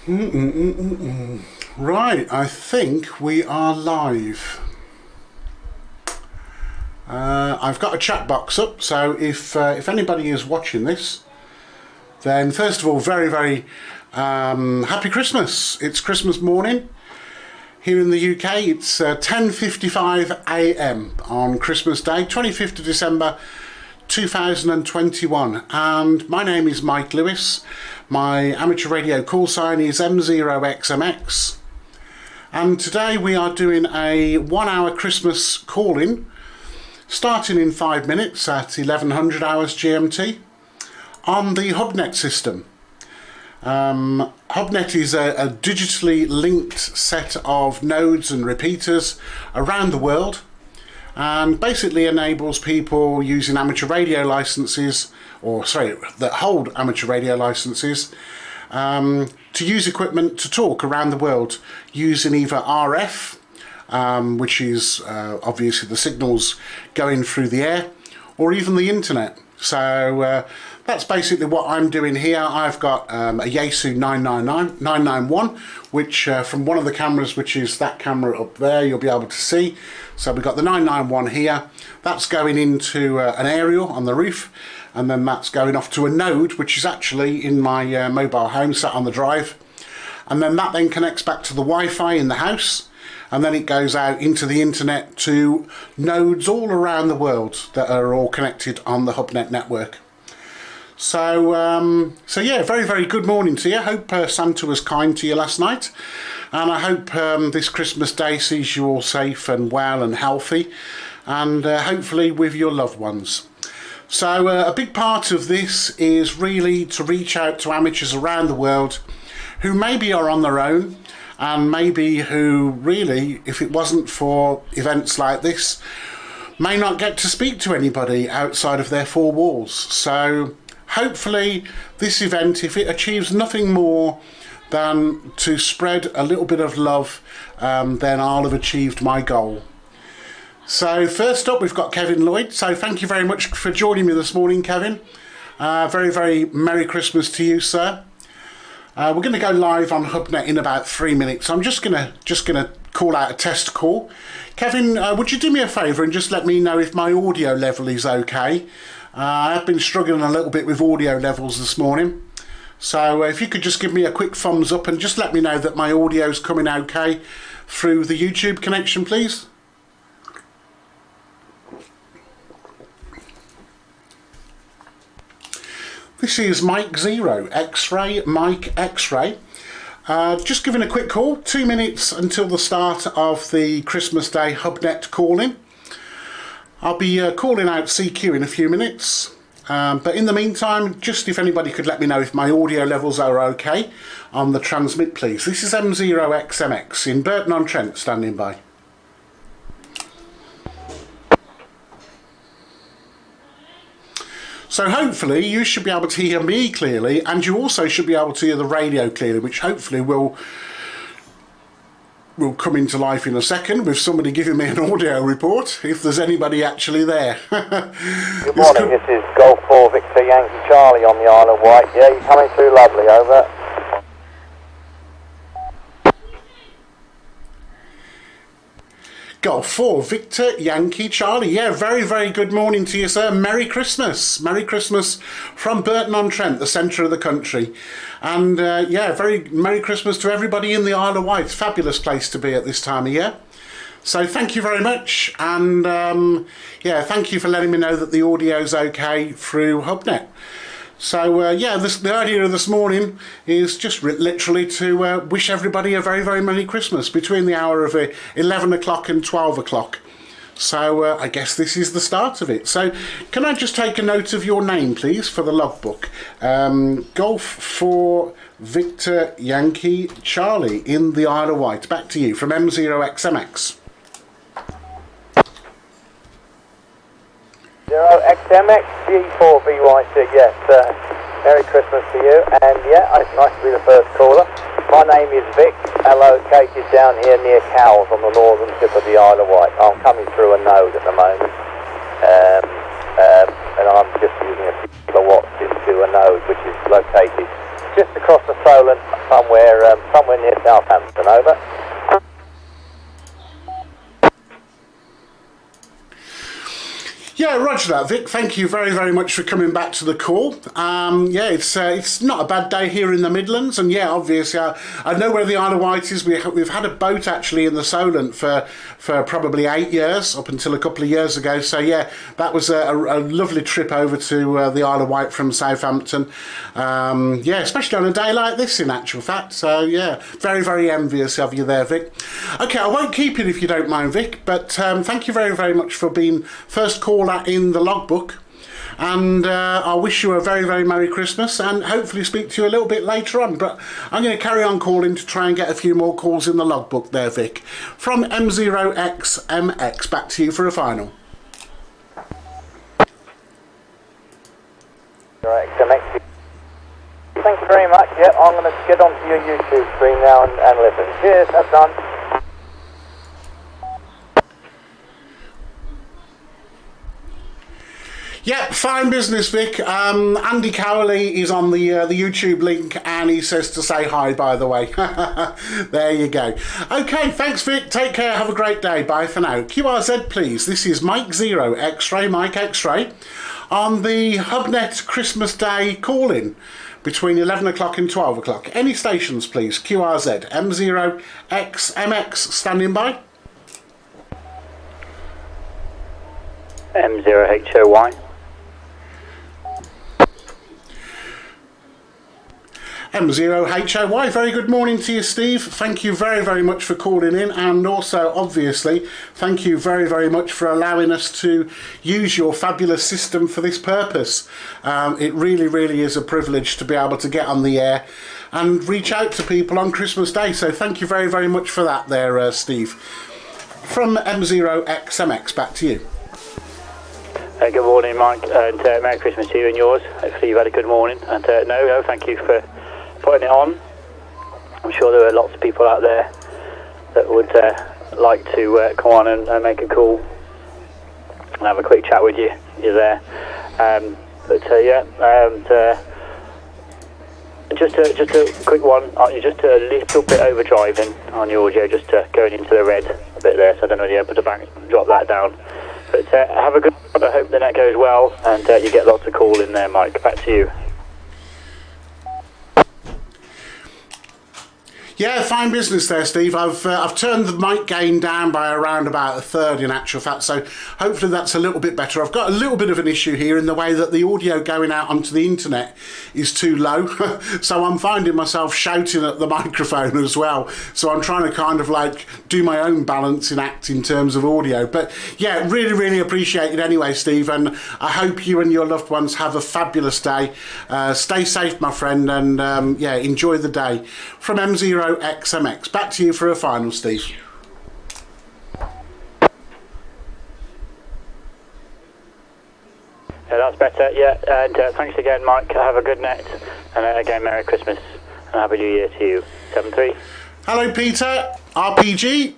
Right, I think we are live. I've got a chat box up, so if anybody is watching this, then first of all, very happy Christmas. It's Christmas morning. Here in the UK, it's 10:55 a.m. on Christmas Day, 25th of December 2021. And my name is Mike Lewis. My amateur radio call sign is M0XMX. And today we are doing a 1 hour Christmas call-in, starting in 5 minutes at 1100 hours GMT on the Hubnet system. Hubnet is a digitally linked set of nodes and repeaters around the world, and basically enables people using amateur radio licenses, that hold amateur radio licenses, to use equipment to talk around the world using either RF, which is obviously the signals going through the air, or even the internet. So that's basically what I'm doing here. I've got a Yaesu 991, which from one of the cameras, which is that camera up there, you'll be able to see. So we've got the 991 here. That's going into an aerial on the roof, and then that's going off to a node, which is actually in my mobile home, sat on the drive. And then that then connects back to the Wi-Fi in the house, and then it goes out into the internet to nodes all around the world that are all connected on the Hubnet network. So yeah, very good morning to you. Hope Santa was kind to you last night, and I hope this Christmas Day sees you all safe and well and healthy, and hopefully with your loved ones. So a big part of this is really to reach out to amateurs around the world who maybe are on their own, and maybe who really, if it wasn't for events like this, may not get to speak to anybody outside of their four walls. So hopefully this event, if it achieves nothing more than to spread a little bit of love, then I'll have achieved my goal. So first up, we've got Kevin Lloyd. So thank you very much for joining me this morning, Kevin. Very Merry Christmas to you, sir. We're going to go live on Hubnet in about 3 minutes. I'm just gonna call out a test call. Kevin, would you do me a favour and just let me know if my audio level is okay? I have been struggling a little bit with audio levels this morning. So if you could just give me a quick thumbs up and just let me know that my audio's coming okay through the YouTube connection, please. This is Mike Zero, X-Ray, Mike X-Ray. Just giving a quick call, 2 minutes until the start of the Christmas Day Hubnet call-in. I'll be calling out CQ in a few minutes, but in the meantime, just if anybody could let me know if my audio levels are okay on the transmit, please. This is M0XMX in Burton-on-Trent, standing by. So hopefully you should be able to hear me clearly, and you also should be able to hear the radio clearly, which hopefully will come into life in a second with somebody giving me an audio report, if there's anybody actually there. Good morning, this is Golf 4 Victor Yankee Charlie on the Isle of Wight. Yeah, you're coming through lovely, over. Golf 4 Victor Yankee Charlie. Yeah, very good morning to you, sir. Merry Christmas. Merry Christmas from Burton-on-Trent, the centre of the country. And yeah, very Merry Christmas to everybody in the Isle of Wight. Fabulous place to be at this time of year. So thank you very much, and yeah, thank you for letting me know that the audio's okay through Hubnet. So yeah, the idea of this morning is just literally to wish everybody a very Merry Christmas between the hour of 11 o'clock and 12 o'clock. So I guess this is the start of it. So can I just take a note of your name, please, for the logbook? Golf 4 Victor Yankee Charlie in the Isle of Wight. Back to you from M0XMX. 0XMX G4BYC, yes. Merry Christmas to you, and yeah, it's nice to be the first caller. My name is Vic, located down here near Cowes on the northern tip of the Isle of Wight. I'm coming through a node at the moment, and I'm just using a few kilowatts into a node which is located just across the Solent somewhere near Southampton. Over. Yeah, roger that, Vic. Thank you very, very much for coming back to the call. Yeah, it's not a bad day here in the Midlands, and yeah, obviously, I know where the Isle of Wight is. We've had a boat actually in the Solent for probably 8 years, up until a couple of years ago. So yeah, that was a lovely trip over to the Isle of Wight from Southampton. Yeah, especially on a day like this, in actual fact. So yeah, very, very envious of you there, Vic. Okay, I won't keep it if you don't mind, Vic, but thank you very, very much for being first caller in the logbook, and I wish you a very, very Merry Christmas, and hopefully speak to you a little bit later on. But I'm going to carry on calling to try and get a few more calls in the logbook there, Vic. From M0XMX, back to you for a final. XMX. Thank you very much. Yep, I'm going to get onto your YouTube screen now and listen. Cheers, that's done. Yeah, fine business, Vic. Andy Cowley is on the YouTube link, and he says to say hi, by the way. There you go. Okay, thanks, Vic. Take care. Have a great day. Bye for now. QRZ, please. This is Mike 0 X-Ray, Mike X-Ray, on the Hubnet Christmas Day call-in between 11 o'clock and 12 o'clock. Any stations, please. QRZ, M0XMX, standing by. M0HOY. M0HOY, very good morning to you, Steve. Thank you very, very much for calling in, and also, obviously, thank you very, very much for allowing us to use your fabulous system for this purpose. It really, really is a privilege to be able to get on the air and reach out to people on Christmas Day, so thank you very, very much for that there, Steve. From M0XMX, back to you. Good morning, Mike, and Merry Christmas to you and yours. Hopefully you've had a good morning, and no, thank you for putting it on. I'm sure there are lots of people out there that would like to come on and make a call and have a quick chat with you. You're there. Just a quick one. You're just a little bit overdriving on your audio, just going into the red a bit there, so I don't know if you're able to drop that down. But have a good one. I hope the net goes well, and you get lots of call in there, Mike. Back to you. Yeah, fine business there, Steve. I've turned the mic gain down by around about a third in actual fact, so hopefully that's a little bit better. I've got a little bit of an issue here in the way that the audio going out onto the internet is too low, so I'm finding myself shouting at the microphone as well. So I'm trying to kind of like do my own balancing act in terms of audio. But yeah, really, really appreciate it anyway, Steve, and I hope you and your loved ones have a fabulous day. Stay safe, my friend, and yeah, enjoy the day. From M0XMX, back to you for a final, Steve. Yeah, that's better. Yeah, and thanks again, Mike. Have a good net, and again, Merry Christmas and Happy New Year to you. 7-3. Hello, Peter. RPG.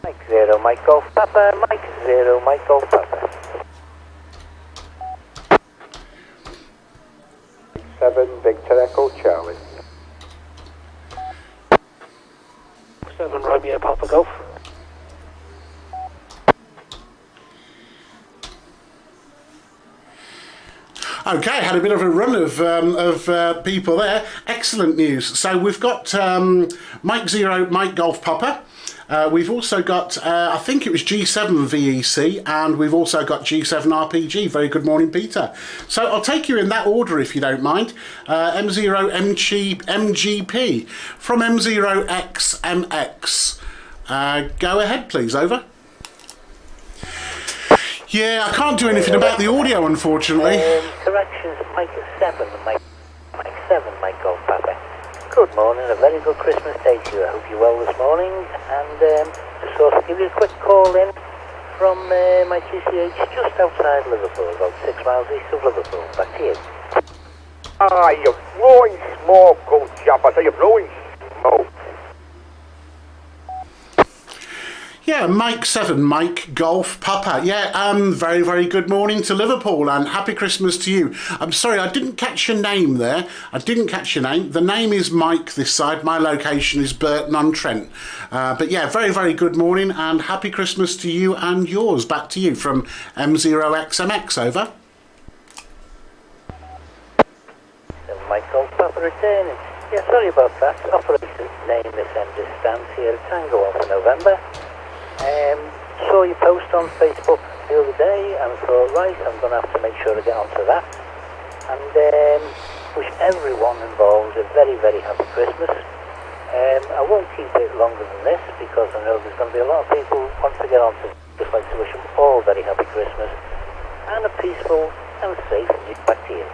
Mike 0, Mike Golf Papa. Mike 0, Mike Golf Papa. 7, Victor Echo Charlie. 7, Romeo Papa Golf. Okay, had a bit of a run of people there. Excellent news. So we've got Mike 0, Mike Golf Papa. We've also got, I think it was G7 VEC, and we've also got G7 RPG. Very good morning, Peter. So I'll take you in that order if you don't mind. M0 MGP from M0XMX. Go ahead, please. Over. Yeah, I can't do anything about the audio, unfortunately. Corrections, Mike 7, Mike 7, Mike Golf Papa. Good morning, a very good Christmas day to you. I hope you're well this morning, and just thought I'd give you a quick call in from my TCH just outside Liverpool, about 6 miles east of Liverpool. Back to you. Ah, you're blowing smoke, old chap. I say you're blowing smoke. Yeah, Mike 7, Mike Golf Papa. Yeah, very, very good morning to Liverpool and happy Christmas to you. I'm sorry, I didn't catch your name there. I didn't catch your name. The name is Mike this side. My location is Burton-on-Trent. But yeah, very, very good morning and happy Christmas to you and yours. Back to you from M0XMX, over. Mike Golf Papa returning. Yeah, sorry about that. Operator's name is stands here, Tango Alpha November. Saw your post on Facebook the other day and thought, right, I'm going to have to make sure to get onto that. And wish everyone involved a very, very happy Christmas. I won't keep it longer than this because I know there's going to be a lot of people who want to get onto it. Just like to wish them all very happy Christmas and a peaceful and safe new back to you.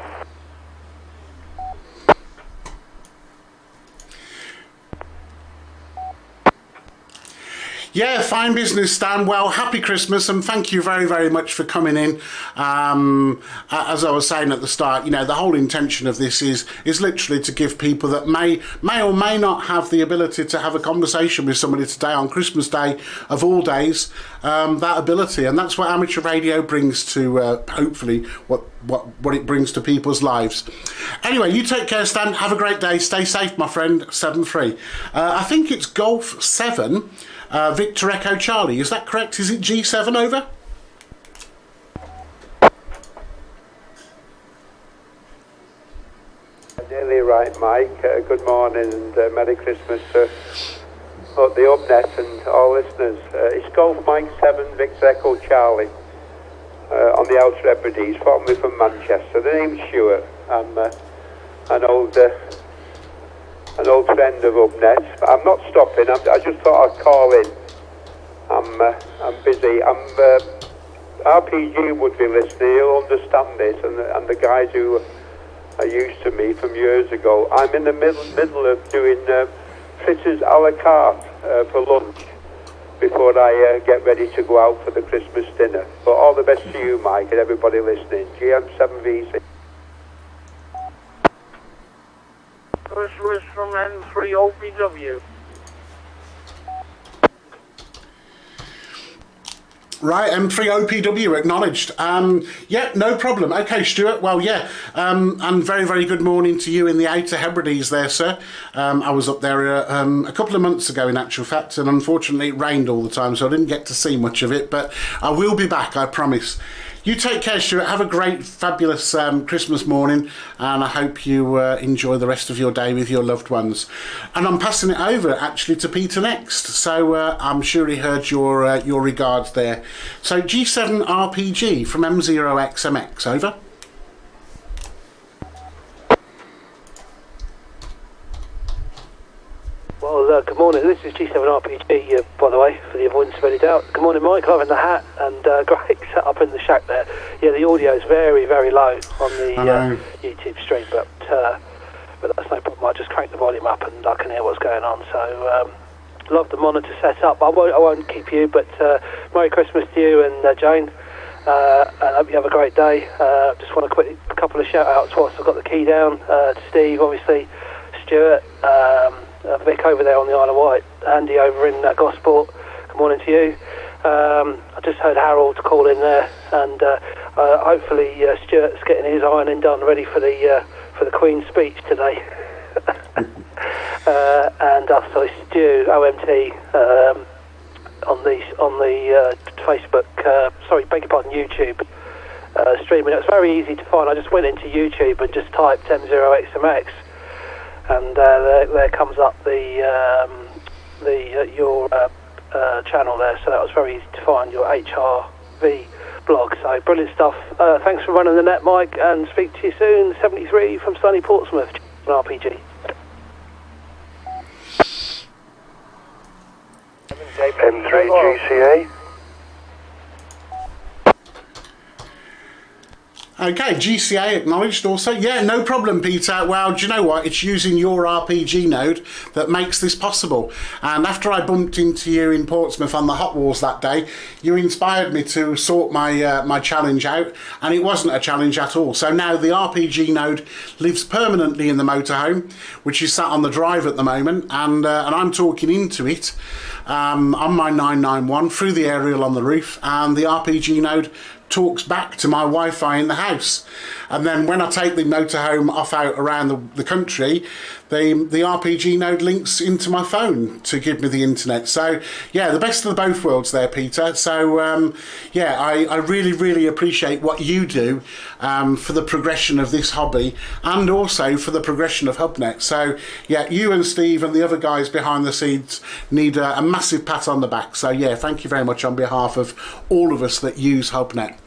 Yeah, fine business, Stan. Well, happy Christmas and thank you very, very much for coming in. As I was saying at the start, you know, the whole intention of this is literally to give people that may or may not have the ability to have a conversation with somebody today on Christmas Day of all days, that ability. And that's what amateur radio brings to, hopefully, what it brings to people's lives. Anyway, you take care, Stan. Have a great day. Stay safe, my friend. 7-3. I think it's Golf 7. Victor Echo Charlie, is that correct? Is it G7, over? Nearly right, Mike. Good morning and Merry Christmas to the Hubnet and all listeners. It's Golf Mike 7, Victor Echo Charlie on the Outer Hebrides, formerly from Manchester. The name's Stuart. I'm an old friend of Hubnet. I'm not stopping. I just thought I'd call in. I'm busy. RPG would be listening. He'll understand this, and the guys who are used to me from years ago. I'm in the middle of doing fritters a la carte for lunch before I get ready to go out for the Christmas dinner. But all the best to you, Mike, and everybody listening. GM7VC. Christmas from N3OPW. Right, M3OPW acknowledged. Yeah, no problem. Okay, Stuart. Well, yeah, and very, very good morning to you in the Outer Hebrides there, sir. I was up there a couple of months ago, in actual fact, and unfortunately it rained all the time, so I didn't get to see much of it, but I will be back, I promise. You take care, Stuart. Have a great, fabulous Christmas morning, and I hope you enjoy the rest of your day with your loved ones. And I'm passing it over, actually, to Peter next. So I'm sure he heard your regards there. So G7 RPG from M0XMX, over. Well, good morning. This is G7 RPG, by the way, for the avoidance of any doubt. Good morning, Mike. I'm in the hat, and great set up in the shack there. Yeah, the audio is very, very low on the YouTube stream, but that's no problem. I just crank the volume up, and I can hear what's going on. So, love the monitor set up. I won't keep you, but Merry Christmas to you and Jane. And I hope you have a great day. Just want to a couple of shout-outs whilst I've got the key down. To Steve, obviously, Stuart, Vic over there on the Isle of Wight, Andy over in Gosport. Good morning to you. I just heard Harold call in there, and hopefully Stuart's getting his ironing done, ready for the Queen's speech today. And also Stu OMT on the Facebook. Sorry, beg your pardon, YouTube streaming. It's very easy to find. I just went into YouTube and just typed M0XMX. And there comes up your channel there, so that was very easy to find, your HRV blog. So brilliant stuff. Thanks for running the net, Mike, and speak to you soon. 73 from sunny Portsmouth, RPG. M3GCA. Okay, GCA acknowledged also. Yeah, no problem, Peter. Well, do you know what? It's using your RPG node that makes this possible. And after I bumped into you in Portsmouth on the Hot Wars that day, you inspired me to sort my challenge out, and it wasn't a challenge at all. So now the RPG node lives permanently in the motorhome, which is sat on the drive at the moment, and I'm talking into it on my 991 through the aerial on the roof, and the RPG node talks back to my Wi-Fi in the house. And then when I take the motorhome off out around the country, the RPG node links into my phone to give me the internet. So yeah, the best of the both worlds there, Peter. So yeah, I really, really appreciate what you do for the progression of this hobby, and also for the progression of Hubnet. So yeah, you and Steve and the other guys behind the scenes need a massive pat on the back. So yeah, thank you very much on behalf of all of us that use Hubnet.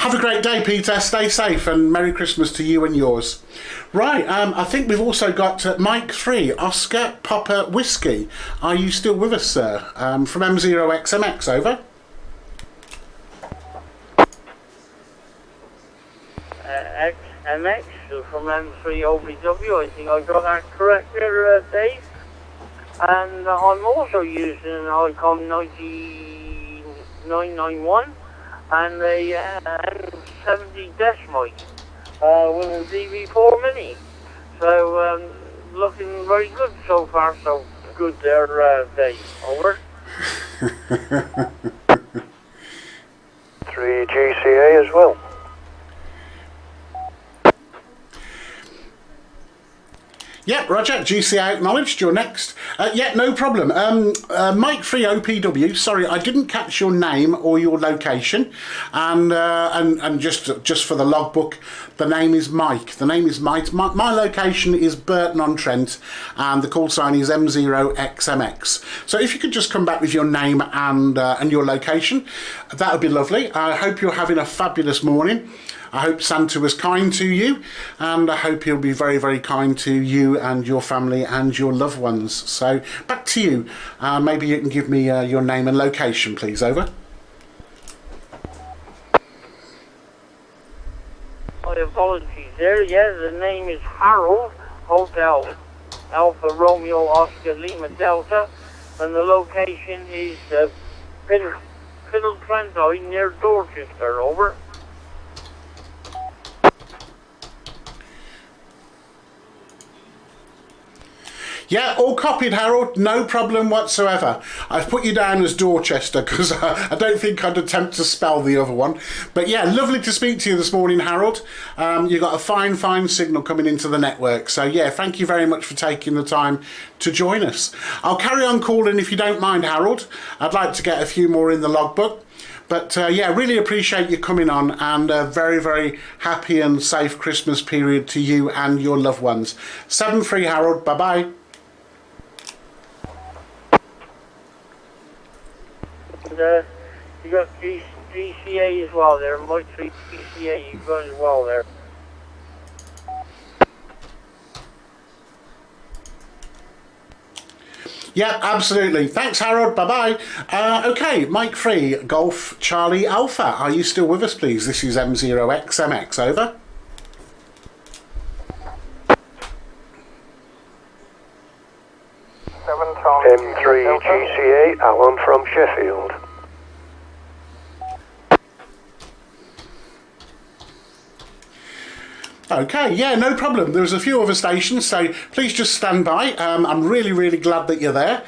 Have a great day, Peter. Stay safe, and Merry Christmas to you and yours. Right, I think we've also got Mike 3, Oscar Papa Whiskey. Are you still with us, sir? From M0XMX, over. XMX from M3OBW. I think I got that correct there, Dave. And I'm also using an ICOM 991 and a M70 Desmite with a DV4 Mini. So looking very good so far. So good there, Dave. Over. 3 GCA as well. Yeah, Roger. GCA acknowledged. You're next. Yeah, no problem. Mike 3 OPW. Sorry, I didn't catch your name or your location, and just for the logbook, the name is Mike. The name is Mike. My location is Burton-on-Trent, and the call sign is M0XMX. So if you could just come back with your name and your location, that would be lovely. I hope you're having a fabulous morning. I hope Santa was kind to you, and I hope he'll be very, very kind to you and your family and your loved ones. So back to you. Maybe you can give me your name and location, please. Over. My apologies there. Yeah, the name is Harold, Hotel Alpha Romeo Oscar Lima Delta, and the location is Fiddle near Dorchester. Over. Yeah, all copied, Harold. No problem whatsoever. I've put you down as Dorchester because I don't think I'd attempt to spell the other one. But yeah, lovely to speak to you this morning, Harold. You've got a fine, fine signal coming into the network. So yeah, thank you very much for taking the time to join us. I'll carry on calling if you don't mind, Harold. I'd like to get a few more in the logbook. But yeah, really appreciate you coming on, and a very, very happy and safe Christmas period to you and your loved ones. 7-3, Harold. Bye-bye. You got GCA as well there. Mike 3 GCA you got as well there. Yeah, absolutely. Thanks, Harold. Bye-bye. Okay, Mike 3, Golf Charlie Alpha. Are you still with us, please? This is M0XMX. Over. M3 GCA, Alan from Sheffield. Okay, yeah, no problem. There's a few other stations, so please just stand by. I'm really, really glad that you're there.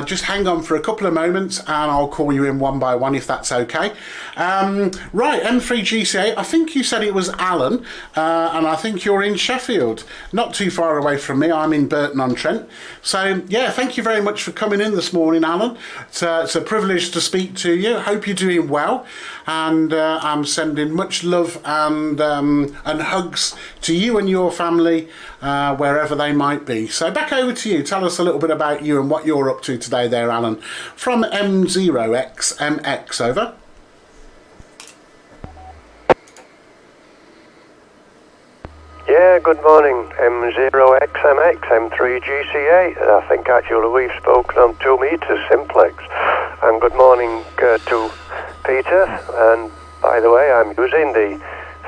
Just hang on for a couple of moments and I'll call you in one by one if that's okay. Right, M3GCA, I think you said it was Alan, and I think you're in Sheffield. Not too far away from me, I'm in Burton-on-Trent. So, yeah, thank you very much for coming in this morning, Alan. It's a privilege to speak to you. Hope you're doing well. And I'm sending much love and hugs to you and your family wherever they might be. So back over to you. Tell us a little bit about you and what you're up to today there, Alan. From M0XMX, over. Yeah, good morning. M0XMX, M3GCA. I think actually we've spoken on 2 meters simplex. And good morning to Peter. And by the way, I'm using the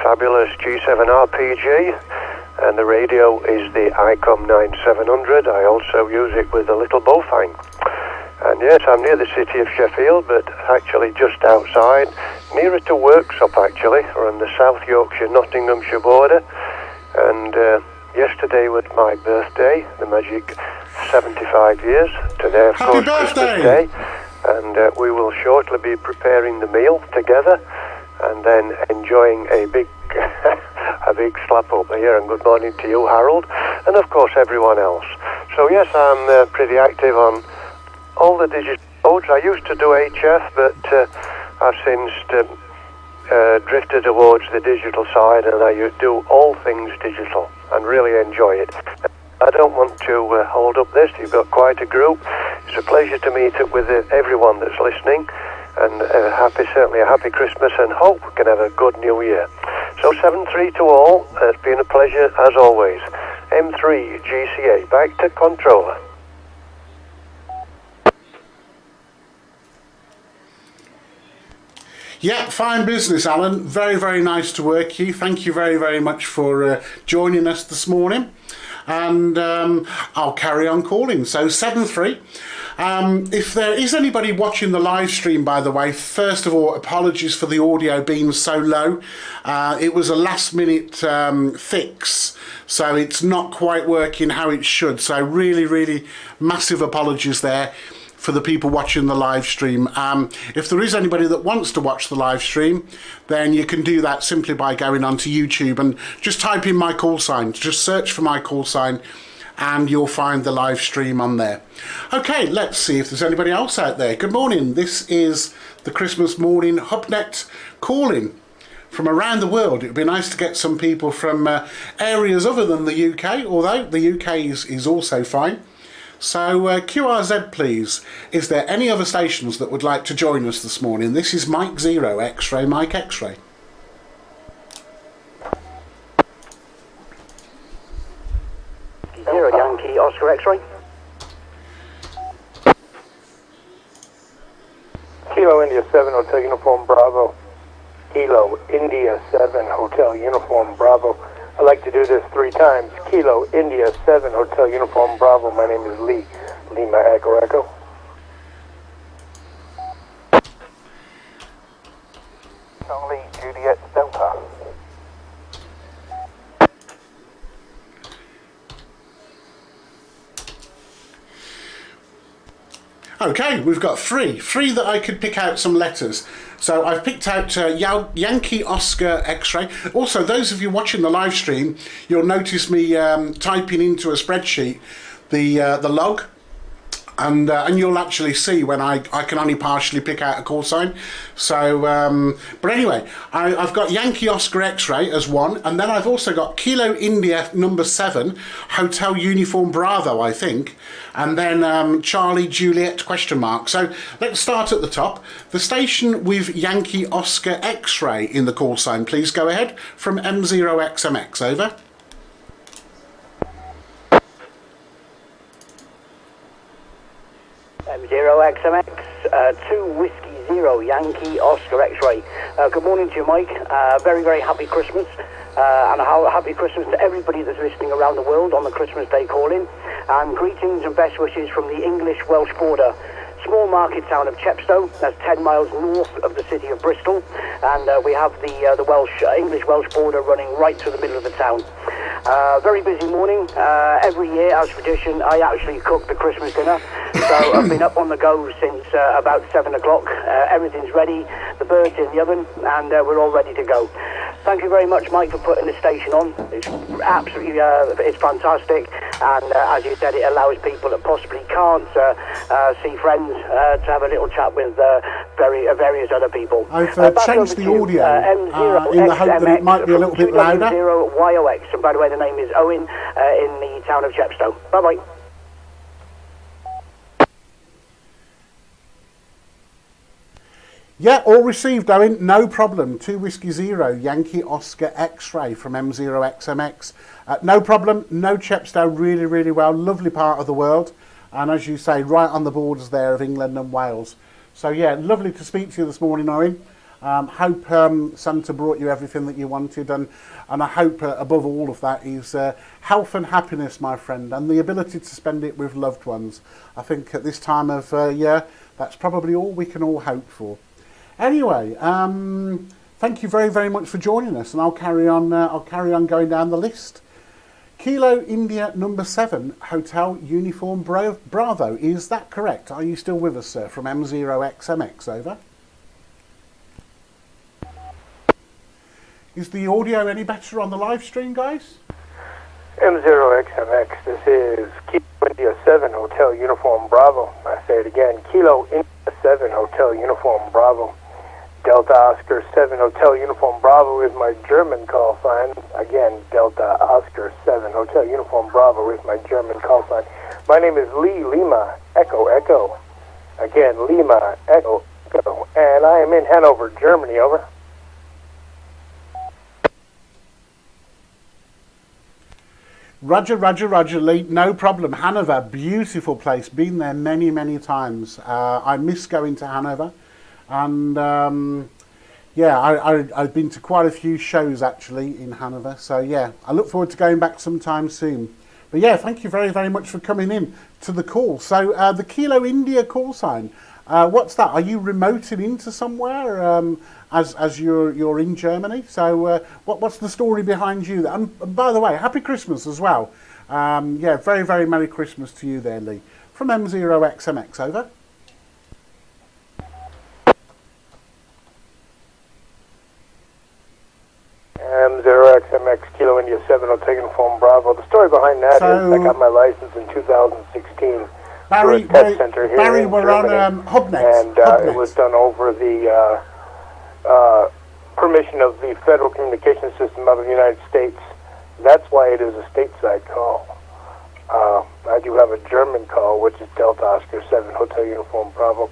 fabulous G7RPG, and the radio is the ICOM 9700. I also use it with a little bowfang. And yes, I'm near the city of Sheffield, but actually just outside, nearer to Worksop actually, or on the South Yorkshire, Nottinghamshire border. And yesterday was my birthday, the magic 75 years. Today, of Happy course, birthday! Christmas Day. And we will shortly be preparing the meal together, and then enjoying a big a big slap up here. And good morning to you, Harold, and of course everyone else. So yes, I'm pretty active on all the digital modes. I used to do HF, but I've since drifted towards the digital side, and I do all things digital and really enjoy it. I don't want to hold up this. You've got quite a group. It's a pleasure to meet up with everyone that's listening, and certainly a happy Christmas, and hope we can have a good New Year. So 7-3 to all. It's been a pleasure as always. M3 GCA, back to controller. Yeah, fine business, Alan. Very, very nice to work with you. Thank you very, very much for joining us this morning. And I'll carry on calling. So 7-3. If there is anybody watching the live stream, by the way, first of all, apologies for the audio being so low. It was a last minute fix, so it's not quite working how it should. So really, really massive apologies there for the people watching the live stream. If there is anybody that wants to watch the live stream, then you can do that simply by going onto YouTube and just type in my call sign. Just search for my call sign and you'll find the live stream on there. Okay, let's see if there's anybody else out there. Good morning. This is the Christmas morning Hubnet calling from around the world. It would be nice to get some people from areas other than the UK, although the UK is also fine. So QRZ please, is there any other stations that would like to join us this morning? This is Mike 0, X-Ray, Mike X-Ray. Zero Yankee Oscar X-Ray. Kilo India 7 Hotel Uniform Bravo. Kilo India 7 Hotel Uniform Bravo. I'd like to do this 3 times. Kilo India 7 Hotel Uniform Bravo. My name is Lee. Lima Echo Echo. Charlie Juliet Delta. Okay, we've got three that I could pick out some letters. So I've picked out Yankee Oscar X-Ray. Also, those of you watching the live stream, you'll notice me typing into a spreadsheet the log, and you'll actually see when I can only partially pick out a call sign. So, but anyway, I've got Yankee Oscar X-Ray as one, and then I've also got Kilo India number 7 Hotel Uniform Bravo, I think, and then Charlie Juliet question mark. So let's start at the top. The station with Yankee Oscar X-Ray in the call sign, please go ahead, from M0XMX, over. M0XMX, 2 Whiskey 0 Yankee Oscar X-Ray. Good morning to you, Mike. Very, very happy Christmas. And a happy Christmas to everybody that's listening around the world on the Christmas Day call-in. And greetings and best wishes from the English-Welsh border. Small market town of Chepstow, that's 10 miles north of the city of Bristol, and we have the English-Welsh border running right through the middle of the town. Very busy morning. Every year, as tradition, I actually cook the Christmas dinner, so I've been up on the go since about 7 o'clock. Everything's ready, the bird's in the oven, and we're all ready to go. Thank you very much, Mike, for putting the station on. It's absolutely, it's fantastic, and as you said, it allows people that possibly can't see friends to have a little chat with various other people. I've changed the audio in the hope that it might be a little bit louder. YOX, and by the way, the name is Owen in the town of Chepstow. Bye-bye. Yeah, all received, Owen, no problem. 2 Whiskey 0, Yankee Oscar X-Ray from M0XMX. No problem, no Chepstow, really, really well. Lovely part of the world. And as you say, right on the borders there of England and Wales. So yeah, lovely to speak to you this morning, Owen. Hope Santa brought you everything that you wanted, and I hope above all of that is health and happiness, my friend, and the ability to spend it with loved ones. I think at this time of year, that's probably all we can all hope for. Anyway, thank you very, very much for joining us, and I'll carry on going down the list. Kilo India number 7, Hotel Uniform Bravo. Is that correct? Are you still with us, sir, from M0XMX, over? Is the audio any better on the live stream, guys? M0XMX, this is Kilo India 7, Hotel Uniform Bravo. I say it again, Kilo India 7, Hotel Uniform Bravo. Delta Oscar 7, Hotel Uniform Bravo is my German call sign. Again, Delta Oscar 7, Hotel Uniform Bravo is my German call sign. My name is Lee Lima, Echo Echo. Again, Lima, Echo Echo. And I am in Hanover, Germany, over. Roger, Roger, Roger, Lee. No problem. Hanover, beautiful place. Been there many, many times. I miss going to Hanover. And yeah, I've been to quite a few shows actually in Hanover. So yeah, I look forward to going back sometime soon. But yeah, thank you very, very much for coming in to the call. So the Kilo India call sign, what's that? Are you remoting into somewhere as you're in Germany? So what's the story behind you? And by the way, Happy Christmas as well. Yeah, very, very Merry Christmas to you there, Lee. From M0XMX, over. M0XMX, Kilo India 7, Hotel Uniform Bravo. The story behind that is I got my license in 2016 Barry, through a test center here Barry, in we're Germany, on Hubnet. And Hubnet. it was done over the permission of the Federal Communication System of the United States. That's why it is a stateside call. I do have a German call, which is Delta Oscar 7, Hotel Uniform Bravo.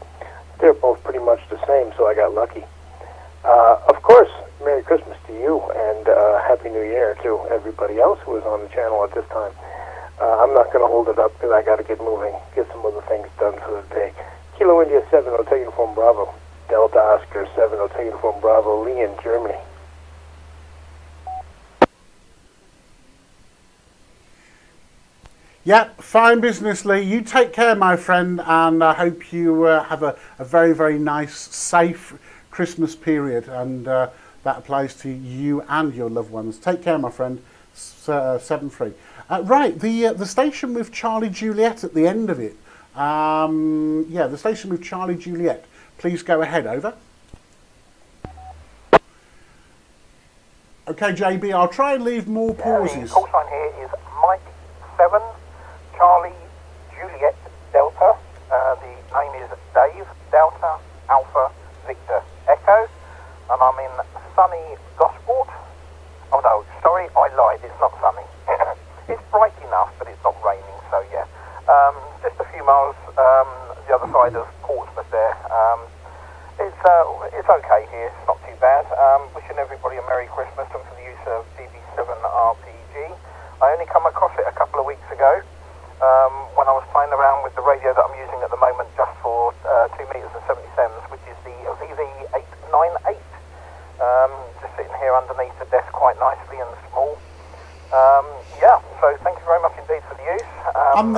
They're both pretty much the same, so I got lucky. Of course, Merry Christmas to you, and Happy New Year to everybody else who is on the channel at this time. I'm not going to hold it up because I got to get moving, get some other things done for the day. Kilo India 7, Hotel Uniform Bravo. Delta Oscar 7, Hotel Uniform Bravo, Lee in Germany. Yeah, fine business, Lee. You take care, my friend, and I hope you have a very, very nice, safe Christmas period, and that applies to you and your loved ones. Take care, my friend. 7-3. Right, the station with Charlie Juliet at the end of it. Yeah, the station with Charlie Juliet. Please go ahead, over. Okay, JB, I'll try and leave more pauses. The call sign here is Mike 7, Charlie Juliet Delta. The name is Dave Delta Alpha Victor Echo, and I'm in sunny Gosport. Oh no, sorry, I lied, it's not sunny. It's bright enough, but it's not raining, so yeah. Just a few miles the other side of Portsmouth there. It's okay here, it's not too bad. Wishing everybody a Merry Christmas and for the use of DB7 RPG. I only come across it a couple of weeks ago when I was playing around with the radio that I'm using at the moment just for 2 meters and 70 sems, which is the VV898. Just sitting here underneath the desk quite nicely and small. Yeah, so thank you very much indeed for the use. On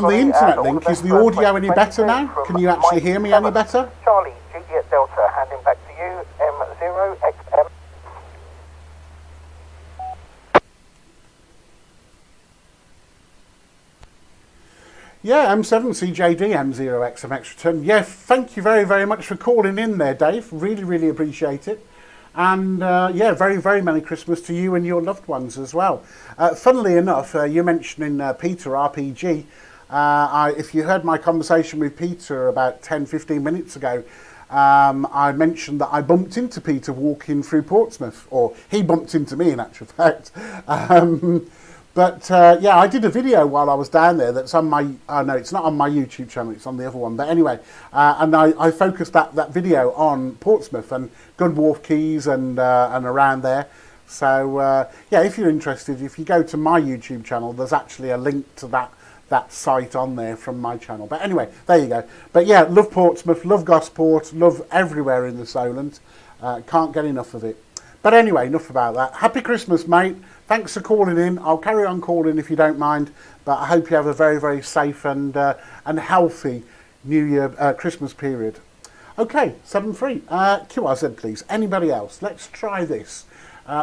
the internet link, is the audio any better now? Can you actually hear me any better? Charlie Juliet Delta, handing back to you, M0XM. Yeah, M7CJD, M0XMX return. Yeah, thank you very, very much for calling in there, Dave. Really, really appreciate it. And yeah, very, very Merry Christmas to you and your loved ones as well. Funnily enough, you're mentioning Peter RPG. If you heard my conversation with Peter about 10-15 minutes ago, I mentioned that I bumped into Peter walking through Portsmouth, or he bumped into me in actual fact. But yeah, I did a video while I was down there that's on my, no, it's not on my YouTube channel, it's on the other one. But anyway, and I focused that video on Portsmouth and Gunwharf Quays and around there. So yeah, if you're interested, if you go to my YouTube channel, there's actually a link to that that site on there from my channel. But anyway, there you go. But yeah, love Portsmouth, love Gosport, love everywhere in the Solent. Can't get enough of it. But anyway, enough about that. Happy Christmas, mate. Thanks for calling in. I'll carry on calling if you don't mind. But I hope you have a very, very safe and healthy New Year, Christmas period. Okay, 7-3. QRZ, please. Anybody else? Let's try this.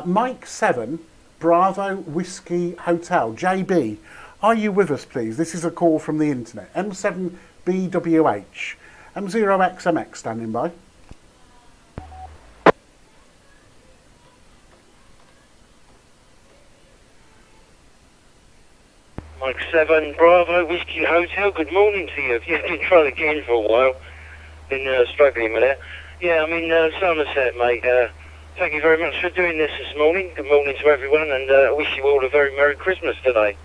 Mike 7, Bravo Whiskey Hotel. JB, are you with us, please? This is a call from the internet. M7BWH. M0XMX standing by. Mike 7, Bravo Whiskey Hotel. Good morning to you. Yeah, been trying again for a while. Been struggling with it. Yeah, I'm in Somerset, mate. Thank you very much for doing this morning. Good morning to everyone, and I wish you all a very Merry Christmas today.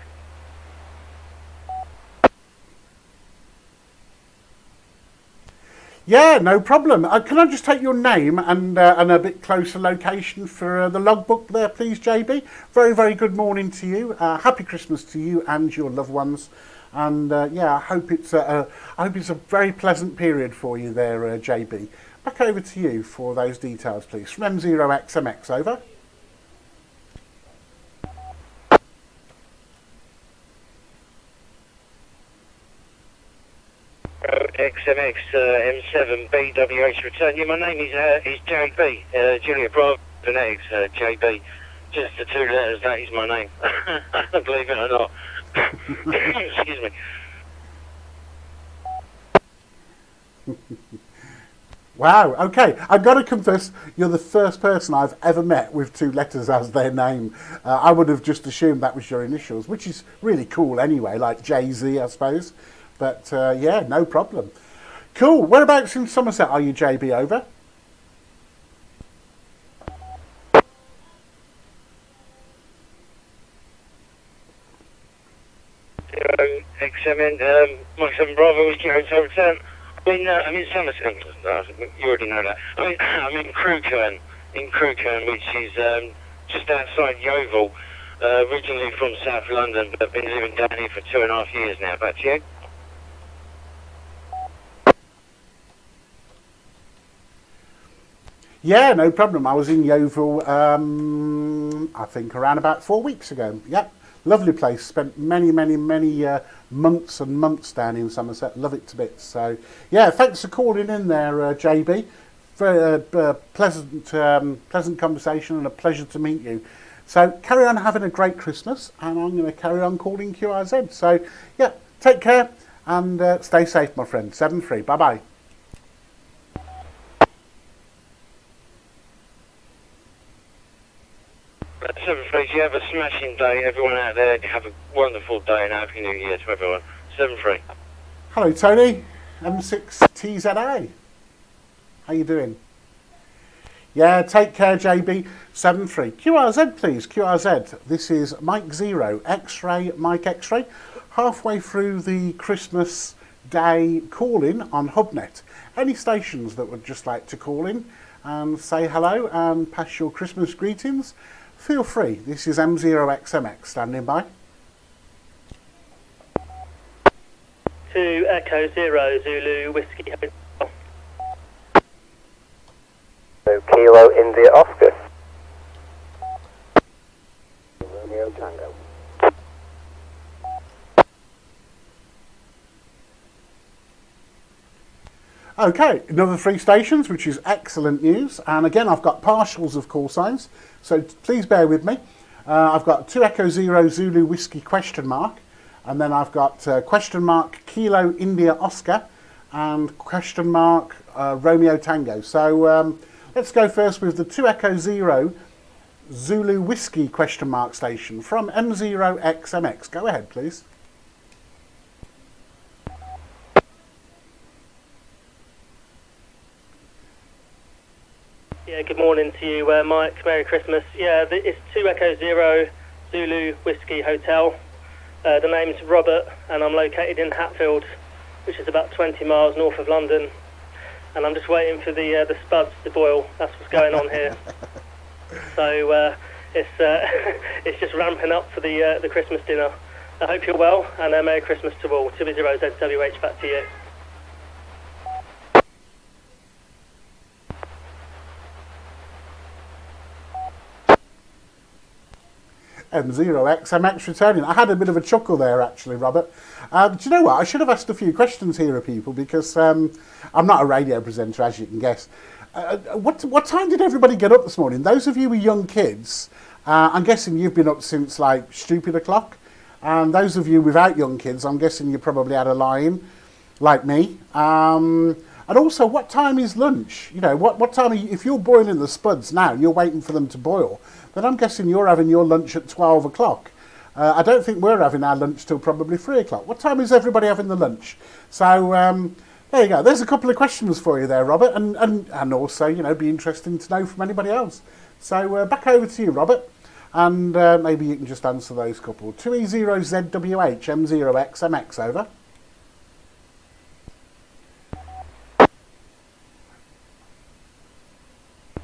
Yeah, no problem. Can I just take your name and a bit closer location for the logbook there, please, JB? Very, very good morning to you. Happy Christmas to you and your loved ones. And yeah, I hope it's a very pleasant period for you there, JB. Back over to you for those details, please. From M0XMX, over. XMX M7 BWH return. Yeah, my name is JB, Julia Bravo Phonetics, JB. Just the 2 letters, that is my name. Believe it or not. Excuse me. Wow, okay. I've got to confess, you're the first person I've ever met with 2 letters as their name. I would have just assumed that was your initials, which is really cool anyway, like Jay-Z, I suppose. But yeah, no problem. Cool. Whereabouts in Somerset are you, JB? Over. XMN, Mike 7 Bravo, Whiskey Hotel return. I'm in Somerset. You already know that. I'm in Crewkern, which is just outside Yeovil. Originally from South London, but I've been living down here for 2.5 years now. Back to you. Yeah, no problem. I was in Yeovil, I think around about 4 weeks ago. Yep, lovely place. Spent many months and months down in Somerset. Love it to bits. So, yeah, thanks for calling in there, JB. Very pleasant conversation and a pleasure to meet you. So, carry on having a great Christmas, and I'm going to carry on calling QRZ. So, yeah, take care and stay safe, my friend. 7-3. Bye-bye. 7-3, you have a smashing day, everyone out there. Have a wonderful day and Happy New Year to everyone. 7-3. Hello, Tony. M6TZA. How you doing? Yeah, take care, JB. 7-3. QRZ, please. QRZ. This is Mike 0, X-Ray, Mike X-Ray. Halfway through the Christmas Day call-in on Hubnet. Any stations that would just like to call in and say hello and pass your Christmas greetings, feel free. This is M0XMX standing by. 2 Echo 0 Zulu Whiskey Hotel. So Kilo India Oscar. Romeo Tango. Okay, another 3 stations, which is excellent news. And again, I've got partials of call signs, so please bear with me. I've got 2 Echo 0 Zulu Whiskey question mark, and then I've got question mark Kilo India Oscar and question mark Romeo Tango. So let's go first with the 2 Echo 0 Zulu Whiskey question mark station from M0XMX. Go ahead, please. Yeah, good morning to you, Mike. Merry Christmas. Yeah, it's 2 Echo 0 Zulu Whiskey Hotel. The name's Robert, and I'm located in Hatfield, which is about 20 miles north of London. And I'm just waiting for the spuds to boil. That's what's going on here. So it's just ramping up for the Christmas dinner. I hope you're well, and Merry Christmas to all. 2-0-ZWH, back to you. M0XMX returning. I had a bit of a chuckle there, actually, Robert. Do you know what? I should have asked a few questions here of people because I'm not a radio presenter, as you can guess. What time did everybody get up this morning? Those of you with young kids, I'm guessing you've been up since like stupid o'clock. And those of you without young kids, I'm guessing you probably had a lie-in, like me. And also, what time is lunch? You know, what time are you, if you're boiling the spuds now, you're waiting for them to boil, then I'm guessing you're having your lunch at 12 o'clock. I don't think we're having our lunch till probably 3 o'clock. What time is everybody having the lunch? So, there you go. There's a couple of questions for you there, Robert, and also, you know, be interesting to know from anybody else. So, back over to you, Robert, and maybe you can just answer those couple. 2E0ZWH, M0XMX, over.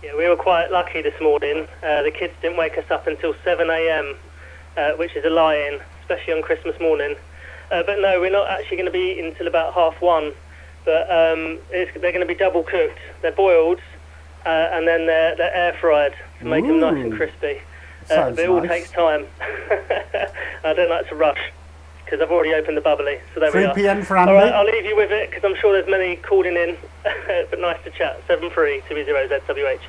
Yeah, we were quite lucky this morning. The kids didn't wake us up until 7 a.m., which is a lie-in, especially on Christmas morning. But no, we're not actually going to be eating until about 1:30. But they're going to be double cooked. They're boiled, and then they're air fried to make them nice and crispy. But it all takes time. I don't like to rush because I've already opened the bubbly. So there we are. 3 p.m. for Andy. All right, I'll leave you with it because I'm sure there's many calling in. But nice to chat. 7320ZWH.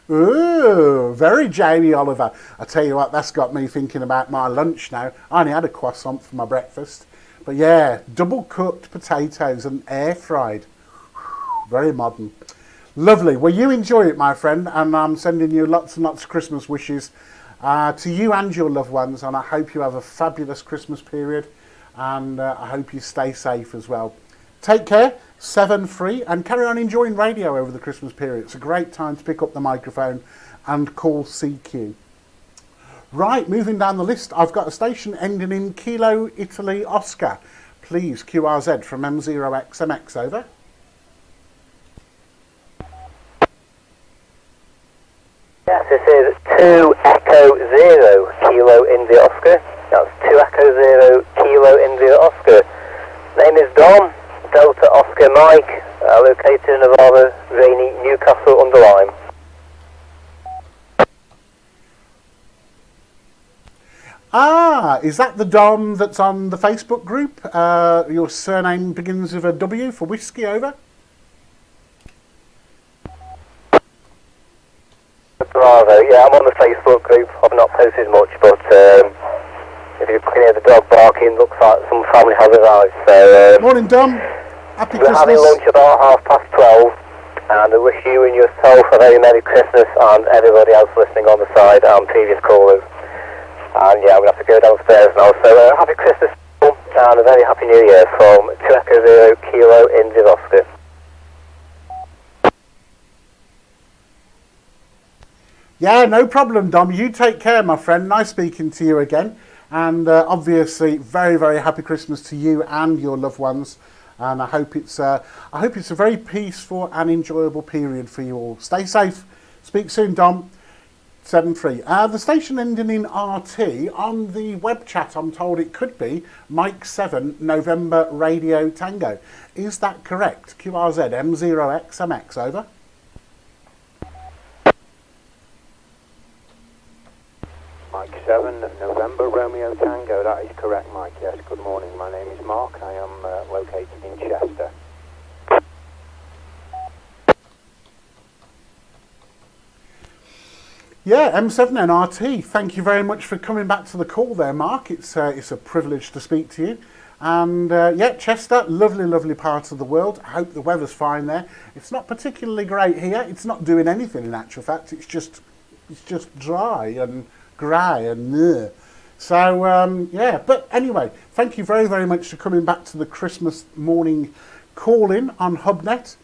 Ooh, very Jamie Oliver. I tell you what, that's got me thinking about my lunch now. I only had a croissant for my breakfast. But yeah, double cooked potatoes and air fried. Very modern. Lovely. Well, you enjoy it, my friend, and I'm sending you lots and lots of Christmas wishes to you and your loved ones, and I hope you have a fabulous Christmas period, and I hope you stay safe as well. Take care, 7-3, and carry on enjoying radio over the Christmas period. It's a great time to pick up the microphone and call CQ. Right, moving down the list, I've got a station ending in Kilo Italy Oscar. Please, QRZ from M0XMX, over. Yes, this is 2 Echo 0 Kilo India Oscar. That's 2 Echo 0 Kilo India Oscar. Name is Dom, Delta Oscar Mike, located in a rather rainy Newcastle under Lyme. Ah, is that the Dom that's on the Facebook group? Your surname begins with a W for whiskey, over? Bravo, yeah, I'm on the Facebook group. I've not posted much, but if you can hear the dog barking, looks like some family has arrived. So, morning, Dom. Happy Christmas. We're having lunch about 12:30, and I wish you and yourself a very Merry Christmas, and everybody else listening on the side, and previous callers. And yeah, I'm going to have to go downstairs now. So, happy Christmas, and a very happy New Year from 2 Echo 0 Kilo India Oscar. Yeah, no problem, Dom. You take care, my friend. Nice speaking to you again. And obviously, very, very happy Christmas to you and your loved ones. And I hope it's a very peaceful and enjoyable period for you all. Stay safe. Speak soon, Dom. 7-3. The station ending in RT, on the web chat, I'm told it could be Mike 7 November Radio Tango. Is that correct? QRZ M0XMX, over. Mike 7, November, Romeo Tango. That is correct, Mike. Yes, good morning. My name is Mark. I am located in Chester. Yeah, M7NRT, thank you very much for coming back to the call there, Mark. It's a privilege to speak to you. And yeah, Chester, lovely, lovely part of the world. I hope the weather's fine there. It's not particularly great here. It's not doing anything in actual fact. It's just dry and grey and so yeah, but anyway, thank you very, very much for coming back to the Christmas morning call-in on Hubnet.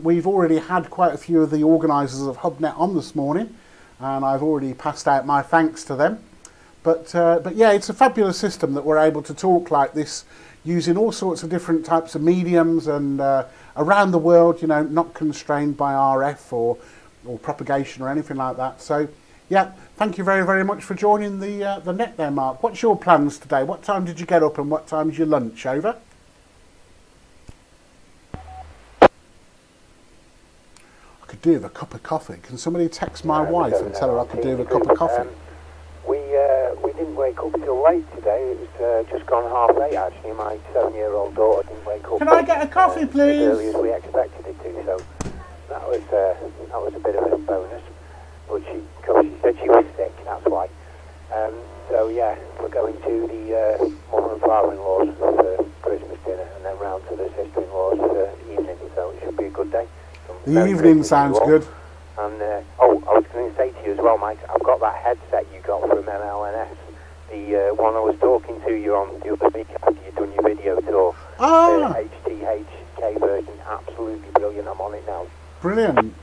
We've already had quite a few of the organisers of Hubnet on this morning, and I've already passed out my thanks to them. But yeah, it's a fabulous system that we're able to talk like this using all sorts of different types of mediums and around the world, you know, not constrained by RF or propagation or anything like that. So Yeah, thank you very, very much for joining the net there, Mark. What's your plans today? What time did you get up and what time's your lunch? Over? I could do with a cup of coffee. Can somebody text my wife and tell her I could do with a cup of coffee? We didn't wake up till late today. It was just gone half 8 actually. My 7-year-old daughter didn't wake up. Can I get a coffee, please? As early as we expected it to, so that was a bit of a bonus. But she said she was sick, that's why. So yeah, we're going to the mother and father-in-laws for Christmas dinner, and then round to the sister-in-laws for the evening. So it should be a good day. The evening sounds good. And I was going to say to you as well, Mike, I've got that headset you got from MLNS, the one I was talking to you on the other week after you'd done your video tour. The HTHK version, absolutely brilliant. I'm on it now. Brilliant.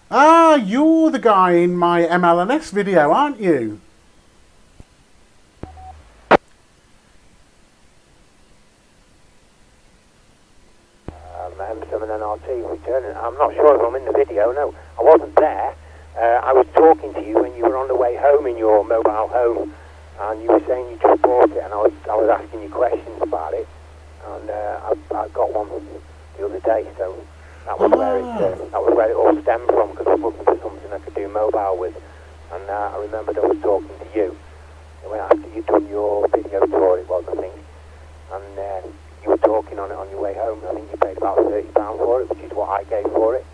Ah, you're the guy in my MLNS video, aren't you? M7NRT returning. I'm not sure if I'm in the video. No, I wasn't there. I was talking to you when you were on the way home in your mobile home, and you were saying you just bought it, and I was asking you questions about it, and I got one the other day. So that was where it all stemmed from, because I was looking for something I could do mobile with, and I remembered I was talking to you when after you'd done your video tour, it was, I think, and you were talking on it on your way home. I think you paid about £30 for it, which is what I gave for it.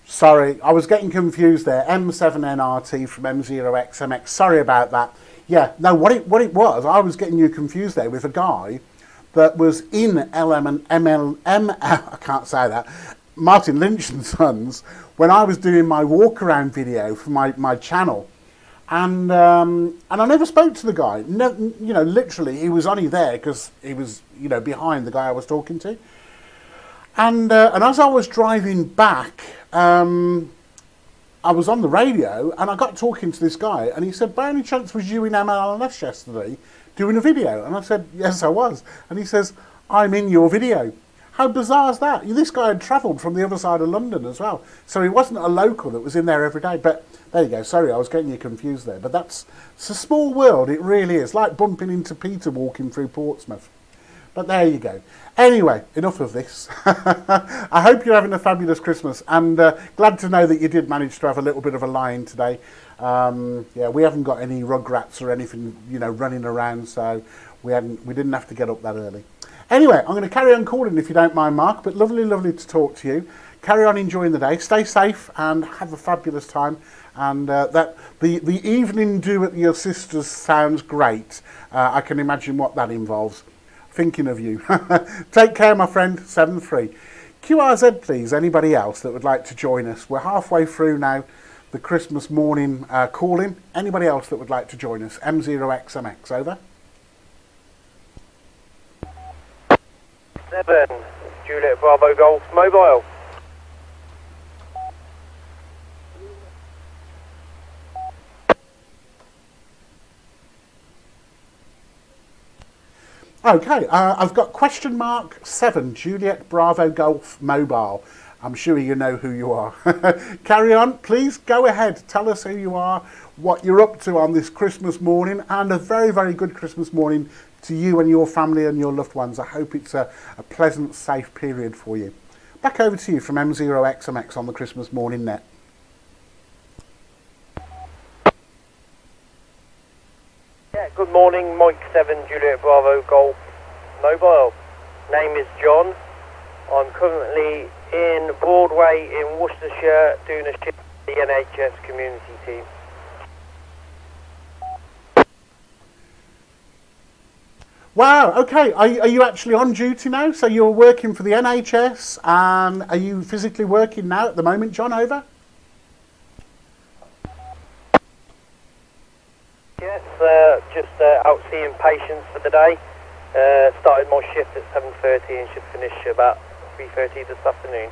Sorry, I was getting confused there. M7NRT from M0XMX. Sorry about that. Yeah, no, what it was, I was getting you confused there with a guy that was in I can't say that, Martin Lynch and Sons, when I was doing my walk around video for my channel. And I never spoke to the guy. No, you know, literally, he was only there because he was, you know, behind the guy I was talking to. And as I was driving back, I was on the radio and I got talking to this guy, and he said, "By any chance was you in MLNS yesterday doing a video?" And I said, "Yes, I was." And he says, "I'm in your video." How bizarre is that? This guy had travelled from the other side of London as well. So he wasn't a local that was in there every day. But there you go. Sorry, I was getting you confused there. But it's a small world. It really is. Like bumping into Peter walking through Portsmouth. But there you go. Anyway, enough of this. I hope you're having a fabulous Christmas. And glad to know that you did manage to have a little bit of a lie-in today. Yeah, we haven't got any rugrats or anything, you know, running around. So we didn't have to get up that early. Anyway, I'm going to carry on calling if you don't mind, Mark, but lovely to talk to you. Carry on enjoying the day. Stay safe and have a fabulous time. And that the evening do at your sister's sounds great. I can imagine what that involves. Thinking of you. Take care, my friend. 7-3. QRZ, please. Anybody else that would like to join us? We're halfway through now the Christmas morning calling. Anybody else that would like to join us? M0XMX, over. 7, Juliet Bravo Golf Mobile. Okay, I've got question mark 7, Juliet Bravo Golf Mobile. I'm sure you know who you are. Carry on, please go ahead. Tell us who you are, what you're up to on this Christmas morning, and a very, very good Christmas morning to you and your family and your loved ones. I hope it's a pleasant, safe period for you. Back over to you from M0XMX on the Christmas morning net. Yeah, good morning, Mike 7, Juliet Bravo Golf Mobile. Name is John. I'm currently in Broadway in Worcestershire doing a shift for the NHS community team. Wow, okay. Are you actually on duty now? So you're working for the NHS, and are you physically working now at the moment, John? Over? Yes, just out seeing patients for the day. Started my shift at 7:30 and should finish about 3:30 this afternoon.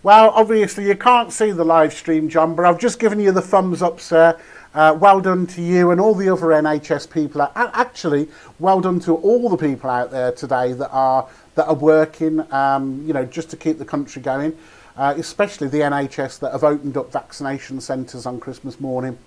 Well, obviously you can't see the live stream, John, but I've just given you the thumbs up, sir. Well done to you and all the other NHS people. Actually, well done to all the people out there today that are working, just to keep the country going, especially the NHS that have opened up vaccination centres on Christmas morning.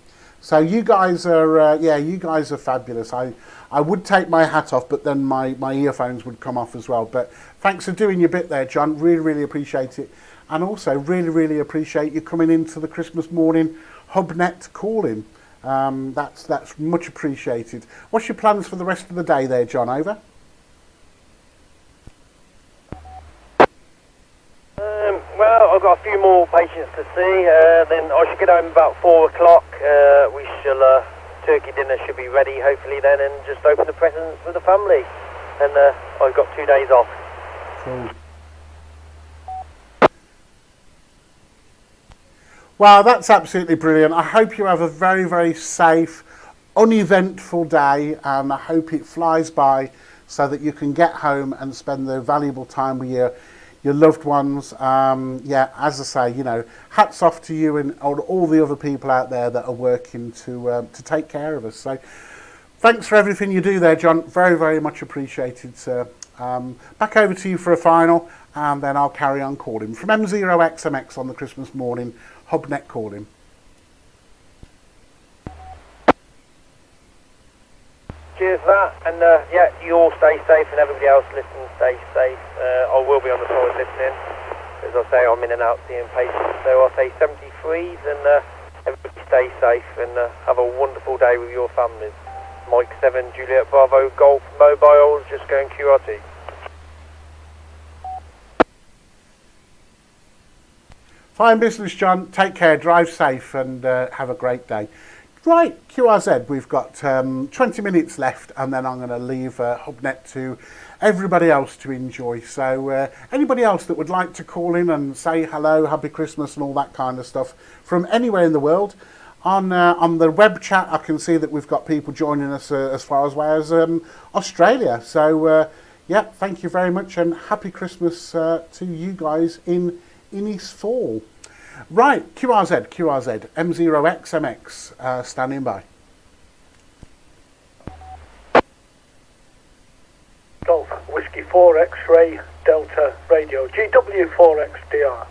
So you guys are fabulous. I would take my hat off, but then my earphones would come off as well. But thanks for doing your bit there, John. Really, really appreciate it. And also really, really appreciate you coming into the Christmas morning Hubnet call-in. That's much appreciated. What's your plans for the rest of the day there, John? Over? Well, I've got a few more patients to see. Then I should get home about 4 o'clock. We shall turkey dinner should be ready hopefully then, and just open the presents with the family. And I've got 2 days off. Cool. Wow, that's absolutely brilliant. I hope you have a very, very safe, uneventful day, and I hope it flies by so that you can get home and spend the valuable time with your loved ones. As I say, hats off to you and all the other people out there that are working to take care of us. So thanks for everything you do there, John. Very, very much appreciated, sir. Back over to you for a final, and then I'll carry on calling. From M0XMX on the Christmas morning, Hubnet calling. Cheers for that, and you all stay safe, and everybody else listening, stay safe. I will be on the phone listening. As I say, I'm in and out seeing patients, so I'll say 73s, and everybody stay safe, and have a wonderful day with your families. Mike 7, Juliet Bravo, Golf Mobile, just going QRT. Fine business, John. Take care, drive safe, and have a great day. Right, QRZ, we've got 20 minutes left, and then I'm going to leave Hubnet to everybody else to enjoy. So anybody else that would like to call in and say hello, happy Christmas and all that kind of stuff from anywhere in the world, on the web chat I can see that we've got people joining us as far away as Australia. So thank you very much, and happy Christmas to you guys in East Fall. Right, QRZ, M0XMX, standing by. Golf, Whiskey 4 X-Ray, Delta Radio, GW4XDR.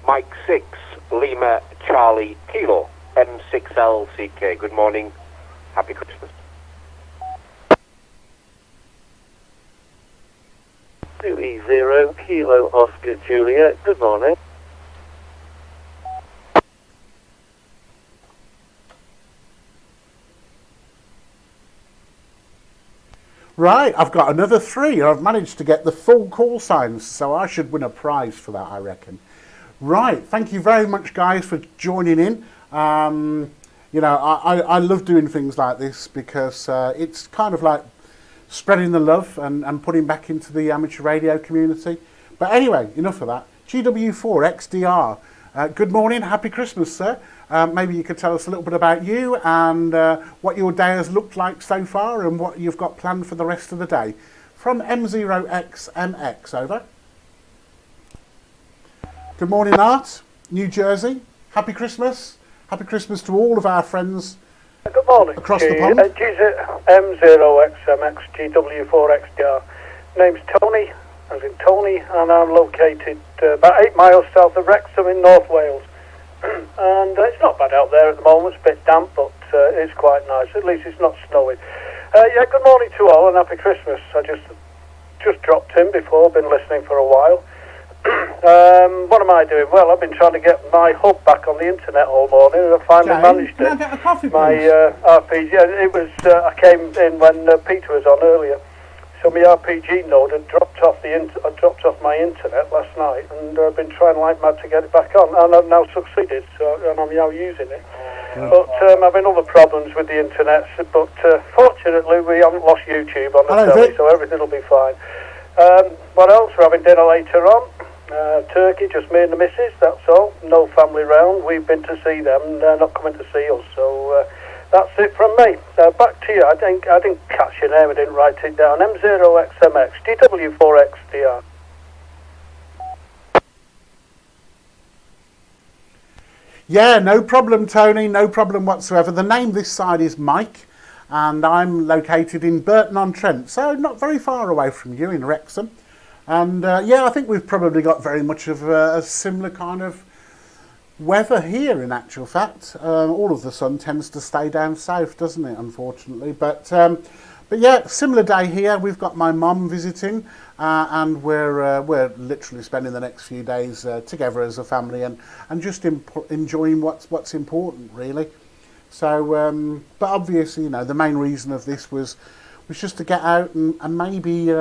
Mike 6, Lima, Charlie, Kilo, M6LCK. Good morning, happy Christmas. 2E0, Kilo, Oscar, Juliet. Good morning. Right, I've got another 3. I've managed to get the full call signs, so I should win a prize for that, I reckon. Right, thank you very much, guys, for joining in. I love doing things like this because it's kind of like spreading the love and putting back into the amateur radio community. But anyway, enough of that. GW4XDR, good morning, happy Christmas, sir. Maybe you could tell us a little bit about you and what your day has looked like so far and what you've got planned for the rest of the day. From M0XMX, over. Good morning, Art, New Jersey. Happy Christmas. Happy Christmas to all of our friends. Good morning. Across the pond. M0XMX GW4XDR. Name's Tony, as in Tony, and I'm located about 8 miles south of Wrexham in North Wales. And it's not bad out there at the moment. It's a bit damp, but it's quite nice. At least it's not snowing. Good morning to all and happy Christmas. I just dropped in before. I've been listening for a while. What am I doing? Well, I've been trying to get my hub back on the internet all morning, and I finally managed it. Can I get a coffee, my please? RPG, it was. I came in when Peter was on earlier, so my RPG node had dropped off my internet last night, and I've been trying like mad to get it back on, and I've now succeeded. And I'm now using it. But having other problems with the internet. But fortunately, we haven't lost YouTube on the telly, so everything will be fine. What else? We're having dinner later on. Turkey, just me and the missus, that's all. No family round. We've been to see them, and they're not coming to see us. So That's it from me. Back to you. I didn't catch your name. I didn't write it down. M0XMX, DW4XDR. Yeah, no problem, Tony. No problem whatsoever. The name this side is Mike, and I'm located in Burton-on-Trent, so not very far away from you in Wrexham. And yeah, I think we've probably got very much of a similar kind of weather here, in actual fact. All of the sun tends to stay down south, doesn't it, unfortunately? But yeah, similar day here. We've got my mum visiting, and we're literally spending the next few days together as a family and just enjoying what's important, really. So, but obviously, you know, the main reason of this was just to get out and maybe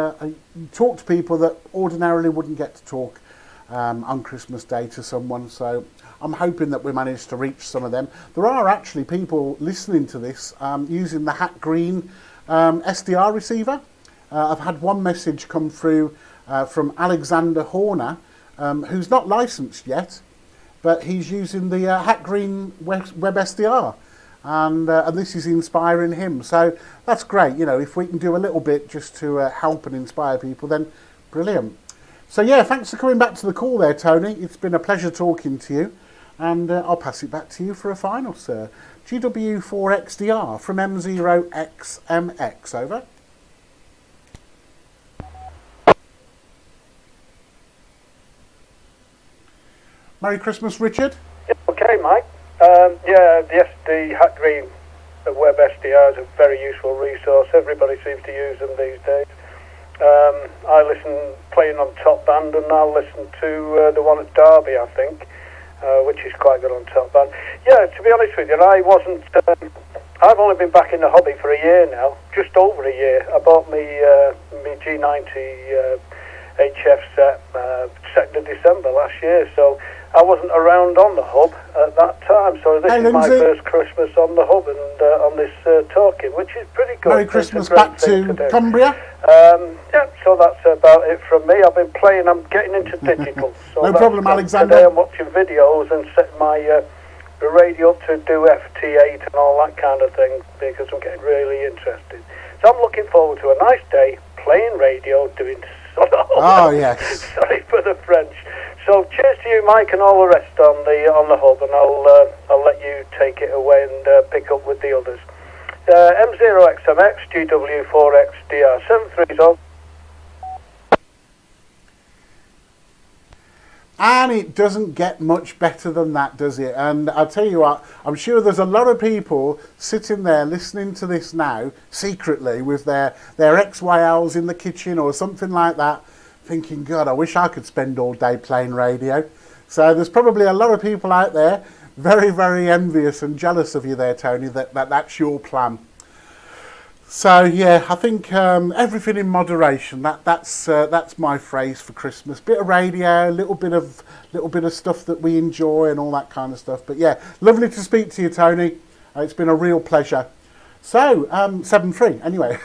talk to people that ordinarily wouldn't get to talk on Christmas Day to someone. So I'm hoping that we managed to reach some of them. There are actually people listening to this using the Hat Green SDR receiver. I've had one message come through from Alexander Horner, who's not licensed yet, but he's using the Hat Green Web SDR. And this is inspiring him. So that's great. You know, if we can do a little bit just to help and inspire people, then brilliant. So yeah, thanks for coming back to the call there, Tony. It's been a pleasure talking to you. And I'll pass it back to you for a final, sir. GW4XDR from M0XMX, over. Merry Christmas, Richard. Okay, Mike. Yeah, the Hat Green Web SDR is a very useful resource. Everybody seems to use them these days. I listen playing on Top Band, and I'll listen to the one at Derby, I think, which is quite good on Top Band. Yeah, to be honest with you, I've only been back in the hobby for a year now, just over a year. I bought me G90 HF set 2nd of December last year, so I wasn't around on the hub at that time, so this is my first Christmas on the hub and on this talking, which is pretty good. Merry Christmas back to Cumbria. Yeah, so that's about it from me. I've been playing, I'm getting into digital. So no problem, Alexander. Today I'm watching videos and setting my radio up to do FT8 and all that kind of thing, because I'm getting really interested. So I'm looking forward to a nice day, playing radio, doing sod all. Oh, yes. Sorry for the French. So cheers to you, Mike, and all the rest on the hub, and I'll let you take it away and pick up with the others. M0XMX, GW4XDR, 730. And it doesn't get much better than that, does it? And I'll tell you what, I'm sure there's a lot of people sitting there listening to this now, secretly, with their XYLs in the kitchen or something like that, thinking, God, I wish I could spend all day playing radio. So there's probably a lot of people out there very, very envious and jealous of you there, Tony, that's your plan. So yeah, I think everything in moderation. That's my phrase for Christmas. Bit of radio, little bit of stuff that we enjoy, and all that kind of stuff. But yeah, lovely to speak to you, Tony. It's been a real pleasure. So 7-3. Anyway,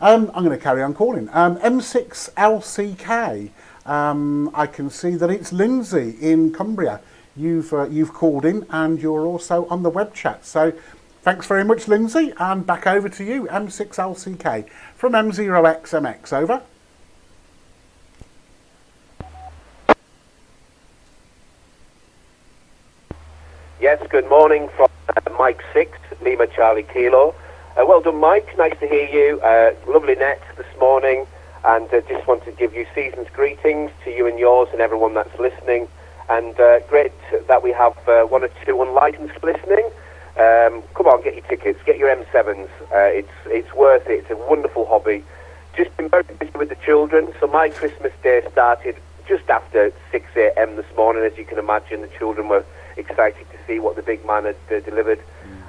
I'm going to carry on calling. M6LCK. I can see that it's Lindsay in Cumbria. You've called in, and you're also on the web chat. So. Thanks very much, Lindsay, and back over to you, M6LCK from M0XMX, over. Yes, good morning from Mike 6, Lima Charlie Kilo. Well done, Mike, nice to hear you. Lovely net this morning, and just want to give you season's greetings to you and yours and everyone that's listening. And great that we have one or two unlicensed listening. Come on, get your tickets, get your M7s. It's worth it. It's a wonderful hobby. Just been very busy with the children, so my Christmas day started just after 6 a.m. this morning. As you can imagine, the children were excited to see what the big man had delivered.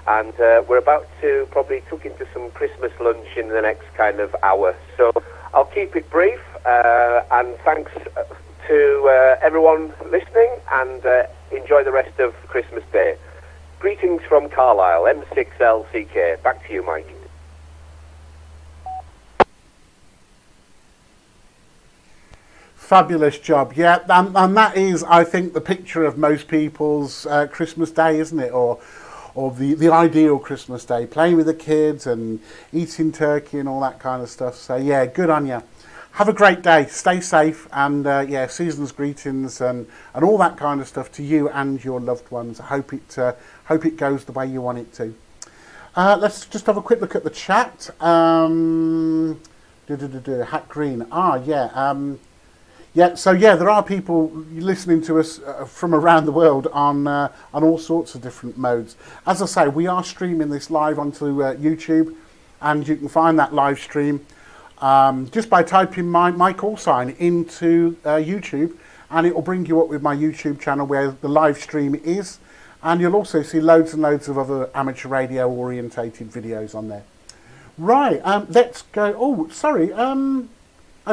And we're about to probably tuck into some Christmas lunch in the next kind of hour. So I'll keep it brief, and thanks to everyone listening, and enjoy the rest of Christmas Day. Greetings from Carlisle, M6LCK. Back to you, Mike. Fabulous job, yeah, and that is, I think, the picture of most people's Christmas Day, isn't it? Or or the ideal Christmas day, playing with the kids and eating turkey and all that kind of stuff. So yeah, good on you. Have a great day. Stay safe, and yeah, season's greetings and all that kind of stuff to you and your loved ones. I hope it goes the way you want it to. Let's just have a quick look at the chat. Hat Green. Yeah, so yeah, there are people listening to us from around the world on all sorts of different modes. As I say, we are streaming this live onto YouTube, and you can find that live stream just by typing my call sign into YouTube, and it will bring you up with my YouTube channel where the live stream is, and you'll also see loads and loads of other amateur radio orientated videos on there. Right, let's go. Oh, sorry. Oh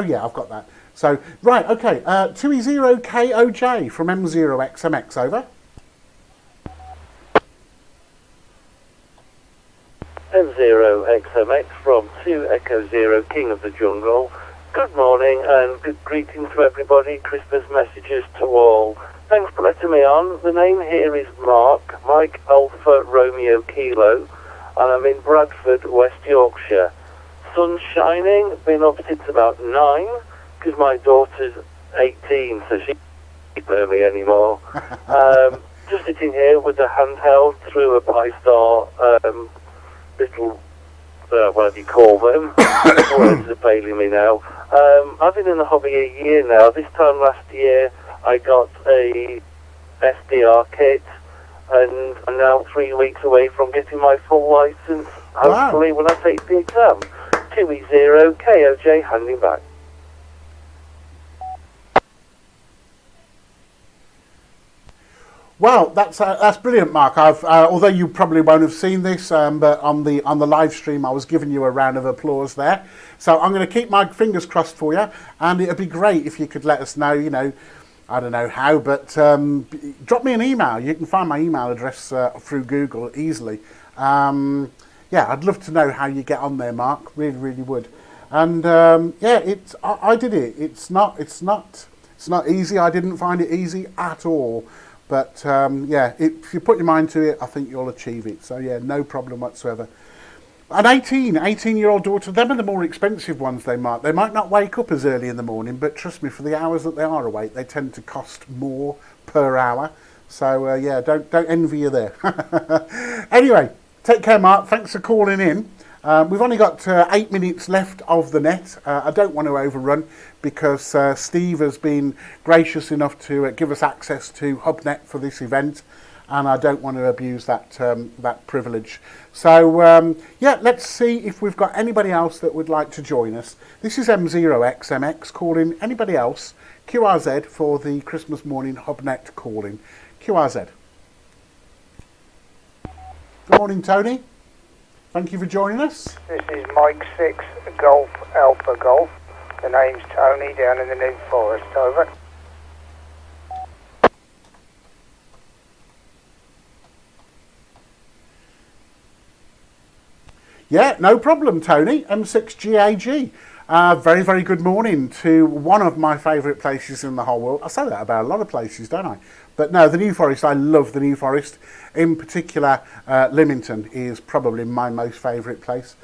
yeah, I've got that. So, right, okay, 2E0KOJ from M0XMX, over. M0XMX from 2 Echo Zero, King of the Jungle. Good morning and good greetings to everybody, Christmas messages to all. Thanks for letting me on. The name here is Mark, Mike Alpha Romeo Kilo, and I'm in Bradford, West Yorkshire. Sun's shining, been up since about 9. Because my daughter's 18, so she can't hear me anymore. Just sitting here with a handheld through a Pi-Star little, what do you call them? Words are failing me now. I've been in the hobby a year now. This time last year I got a SDR kit, and I'm now 3 weeks away from getting my full license, hopefully when I take the exam. 2E0KOJ, handing back. Well, that's brilliant, Mark. Although you probably won't have seen this, but on the live stream, I was giving you a round of applause there. So I'm going to keep my fingers crossed for you, and it'd be great if you could let us know. You know, I don't know how, but drop me an email. You can find my email address through Google easily. Yeah, I'd love to know how you get on there, Mark. Really, really would. And yeah, I did it. It's not easy. I didn't find it easy at all. But yeah, if you put your mind to it, I think you'll achieve it. So yeah, no problem whatsoever. An 18-year-old daughter, them are the more expensive ones, they might not wake up as early in the morning, but trust me, for the hours that they are awake, they tend to cost more per hour. So yeah, don't envy you there. Anyway, take care, Mark. Thanks for calling in. We've only got 8 minutes left of the net. I don't want to overrun because Steve has been gracious enough to give us access to Hubnet for this event, and I don't want to abuse that privilege. So yeah, let's see if we've got anybody else that would like to join us. This is M0XMX calling. Anybody else? QRZ for the Christmas morning Hubnet calling. QRZ. Good morning, Tony. Thank you for joining us. This is Mike 6 Golf Alpha Golf. The name's Tony, down in the New Forest. Over. Yeah, no problem, Tony. M6GAG. Very, very good morning to one of my favourite places in the whole world. I say that about a lot of places, don't I? But no, the New Forest, I love the New Forest. In particular, Lymington is probably my most favourite place.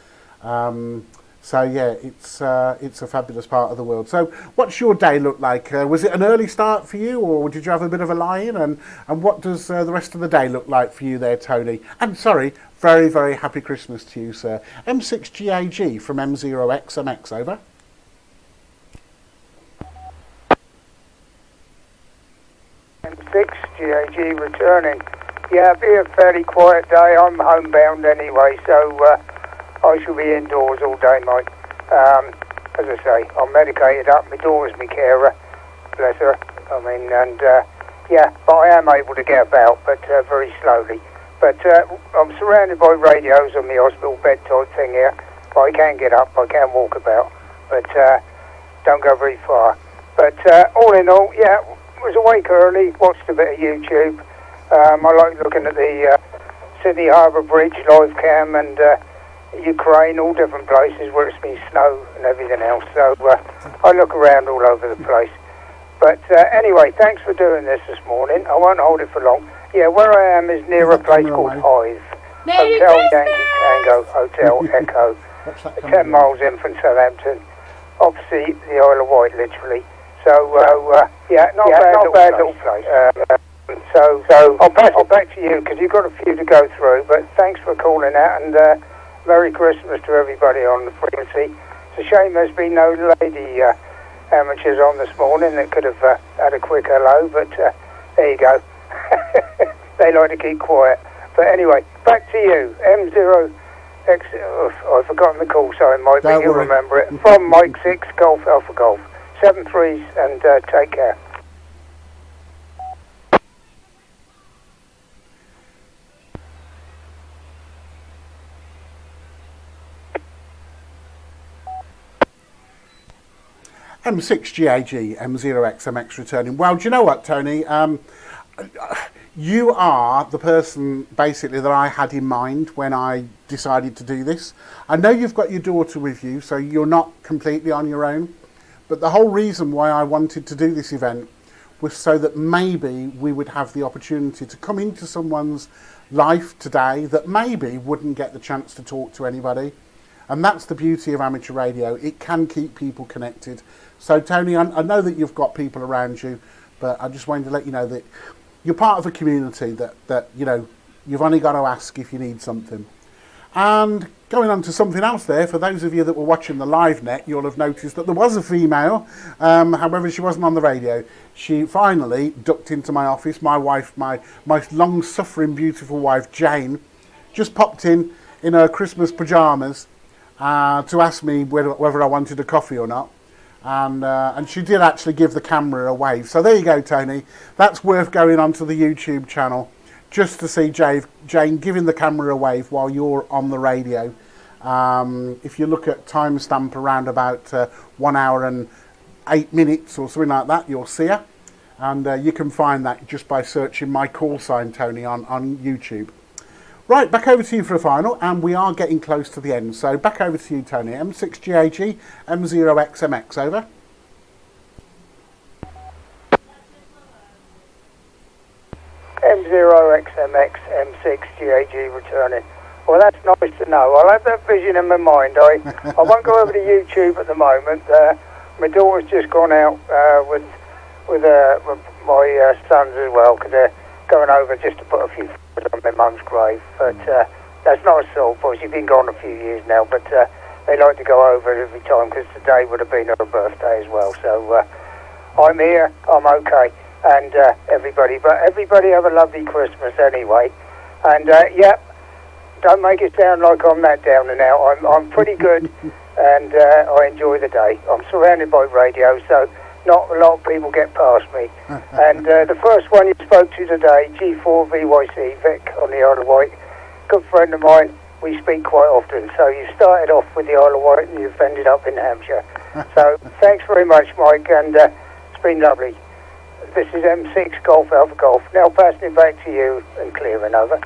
So yeah, it's a fabulous part of the world. So what's your day look like? Was it an early start for you, or did you have a bit of a lie-in? And what does the rest of the day look like for you there, Tony? And sorry, very, very happy Christmas to you, sir. M6GAG from M0XMX, over. M6GAG returning. Yeah, it'll be a fairly quiet day. I'm homebound anyway, so I shall be indoors all day, Mike. As I say, I'm medicated up. My daughter's my carer, bless her. I mean, and yeah, but I am able to get about, but very slowly. But I'm surrounded by radios on the hospital bed type thing here. But I can get up, I can walk about, but don't go very far. But all in all, yeah, was awake early, watched a bit of YouTube. I like looking at the Sydney Harbour Bridge live cam and Ukraine, all different places where it's been snow and everything else. So I look around all over the place. But anyway, thanks for doing this morning. I won't hold it for long. Yeah, where I am is near a place called Hive. Hotel Yankee Tango, Hotel Echo. 10 miles in from Southampton, opposite the Isle of Wight, literally. So, not bad little place. So I'll back to you because you've got a few to go through. But thanks for calling out, and Merry Christmas to everybody on the frequency. It's a shame there's been no lady amateurs on this morning that could have had a quick hello, but there you go. They like to keep quiet. But anyway, back to you. M0 X. I've forgotten the call, sorry, Mike, but you'll remember it. From Mike 6, Golf Alpha Golf. 7 3s, and take care. M6GAG, M0XMX returning. Well, do you know what, Tony? You are the person, basically, that I had in mind when I decided to do this. I know you've got your daughter with you, so you're not completely on your own. But the whole reason why I wanted to do this event was so that maybe we would have the opportunity to come into someone's life today that maybe wouldn't get the chance to talk to anybody. And that's the beauty of amateur radio. It can keep people connected. So, Tony, I know that you've got people around you, but I just wanted to let you know that you're part of a community that you know, you've only got to ask if you need something. And going on to something else there, for those of you that were watching the live net, you'll have noticed that there was a female. However, she wasn't on the radio. She finally ducked into my office. My wife, my long-suffering, beautiful wife, Jane, just popped in her Christmas pyjamas to ask me whether I wanted a coffee or not. And she did actually give the camera a wave. So there you go, Tony. That's worth going onto the YouTube channel just to see Jane giving the camera a wave while you're on the radio. If you look at timestamp around about 1 hour and 8 minutes or something like that, you'll see her. And you can find that just by searching my call sign, Tony, on YouTube. Right, back over to you for a final, and we are getting close to the end. So back over to you, Tony. M6GAG, M0XMX, over. M0XMX, M6GAG returning. Well, that's nice to know. I'll have that vision in my mind. I won't go over to YouTube at the moment. My daughter's just gone out with my sons as well, because they're going over just to put a few flowers on my mum's grave. But that's not a soul for. She's been gone a few years now, but they like to go over every time because today would have been her birthday as well. So I'm here. I'm okay. And everybody have a lovely Christmas anyway. And don't make it sound like I'm that down and out. I'm pretty good, and I enjoy the day. I'm surrounded by radio, so not a lot of people get past me. And the first one you spoke to today, G4VYC, Vic on the Isle of Wight, good friend of mine. We speak quite often. So you started off with the Isle of Wight and you've ended up in Hampshire. So thanks very much, Mike, and it's been lovely. This is M6 Golf Alpha Golf. Now passing it back to you and clearing over.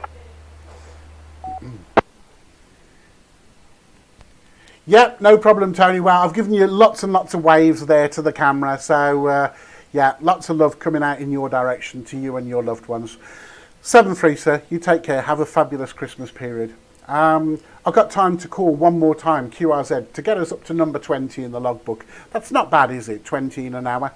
Yep, no problem, Tony. Well, I've given you lots and lots of waves there to the camera. So, yeah, lots of love coming out in your direction to you and your loved ones. 7-3, sir. You take care. Have a fabulous Christmas period. I've got time to call one more time, QRZ, to get us up to number 20 in the logbook. That's not bad, is it? 20 in an hour.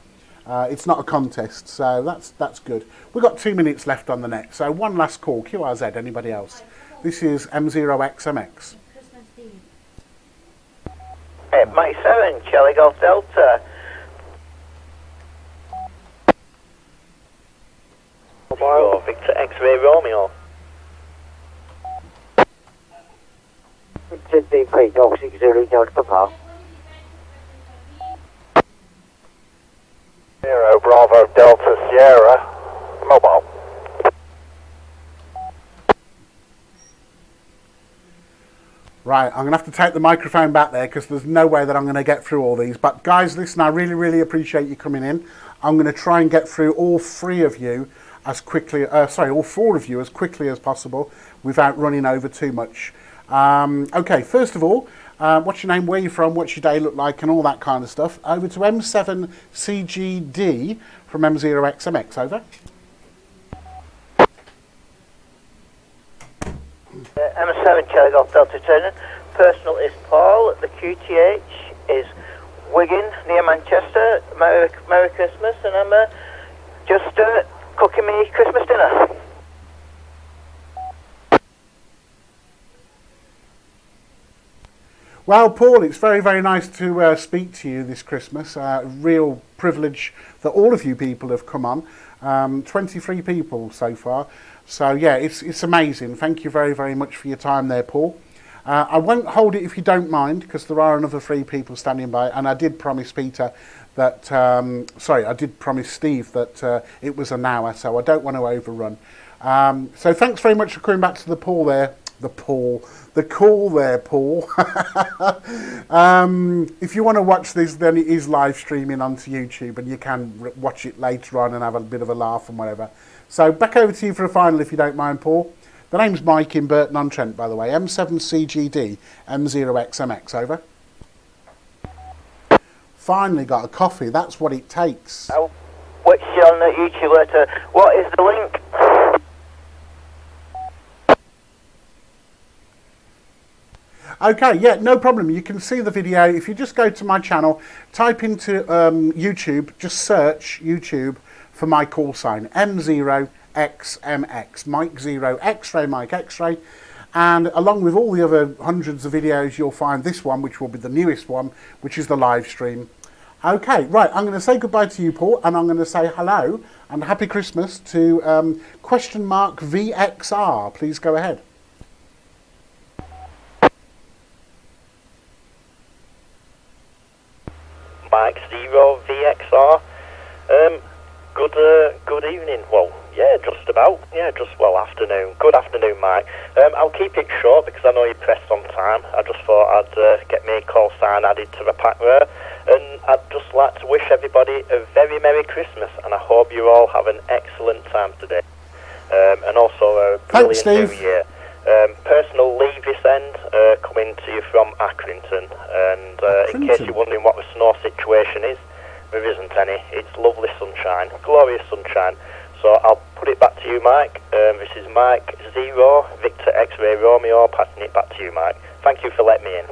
It's not a contest, so that's good. We've got 2 minutes left on the net. So one last call. QRZ, anybody else? This is M0XMX. Mike 7, Charlie Golf Delta. Mobile. Victor X-Ray Romeo. Victor DP, Dog 60 Delta Papa. 0 Bravo Delta Sierra. Mobile. Right, I'm going to have to take the microphone back there because there's no way that I'm going to get through all these. But guys, listen, I really, really appreciate you coming in. I'm going to try and get through all 3 of you as quickly, all 4 of you as quickly as possible without running over too much. Okay, first of all, what's your name, where you from, what's your day look like, and all that kind of stuff. Over to M7CGD from M0XMX, over. M7 Charlie Golf Delta Turner. Personal is Paul. The QTH is Wigan near Manchester. Merry Christmas, and I'm just cooking me Christmas dinner. Well, Paul, it's very, very nice to speak to you this Christmas. Real privilege that all of you people have come on. 23 people so far. So, yeah, it's amazing. Thank you very, very much for your time there, Paul. I won't hold it if you don't mind, because there are another 3 people standing by. And I did promise Peter that, I did promise Steve that it was an hour, so I don't want to overrun. So thanks very much for coming back to the call there, Paul. If you want to watch this, then it is live streaming onto YouTube, and you can watch it later on and have a bit of a laugh and whatever. So back over to you for a final, if you don't mind, Paul. The name's Mike in Burton-on-Trent, by the way. M7CGD, M0XMX, over. Finally got a coffee. That's what it takes. Oh, which on the YouTube letter? What is the link? Okay, yeah, no problem. You can see the video. If you just go to my channel, type into YouTube, just search YouTube for my call sign, M0XMX, Mike 0, X-ray, Mike X-ray. And along with all the other hundreds of videos, you'll find this one, which will be the newest one, which is the live stream. Okay, right, I'm going to say goodbye to you, Paul, and I'm going to say hello and happy Christmas to VXR. Please go ahead. Mike 0 VXR. Good evening. Well, yeah, just about. Yeah, afternoon. Good afternoon, Mike. I'll keep it short because I know you're pressed on time. I just thought I'd get my call sign added to the pack there. And I'd just like to wish everybody a very Merry Christmas, and I hope you all have an excellent time today. And also a brilliant New Year. Personal leave this end, coming to you from Accrington, and in case you're wondering what the snow situation is, there isn't any. It's lovely sunshine, glorious sunshine. So I'll put it back to you, Mike. This is Mike 0, Victor X-Ray Romeo, passing it back to you, Mike. Thank you for letting me in.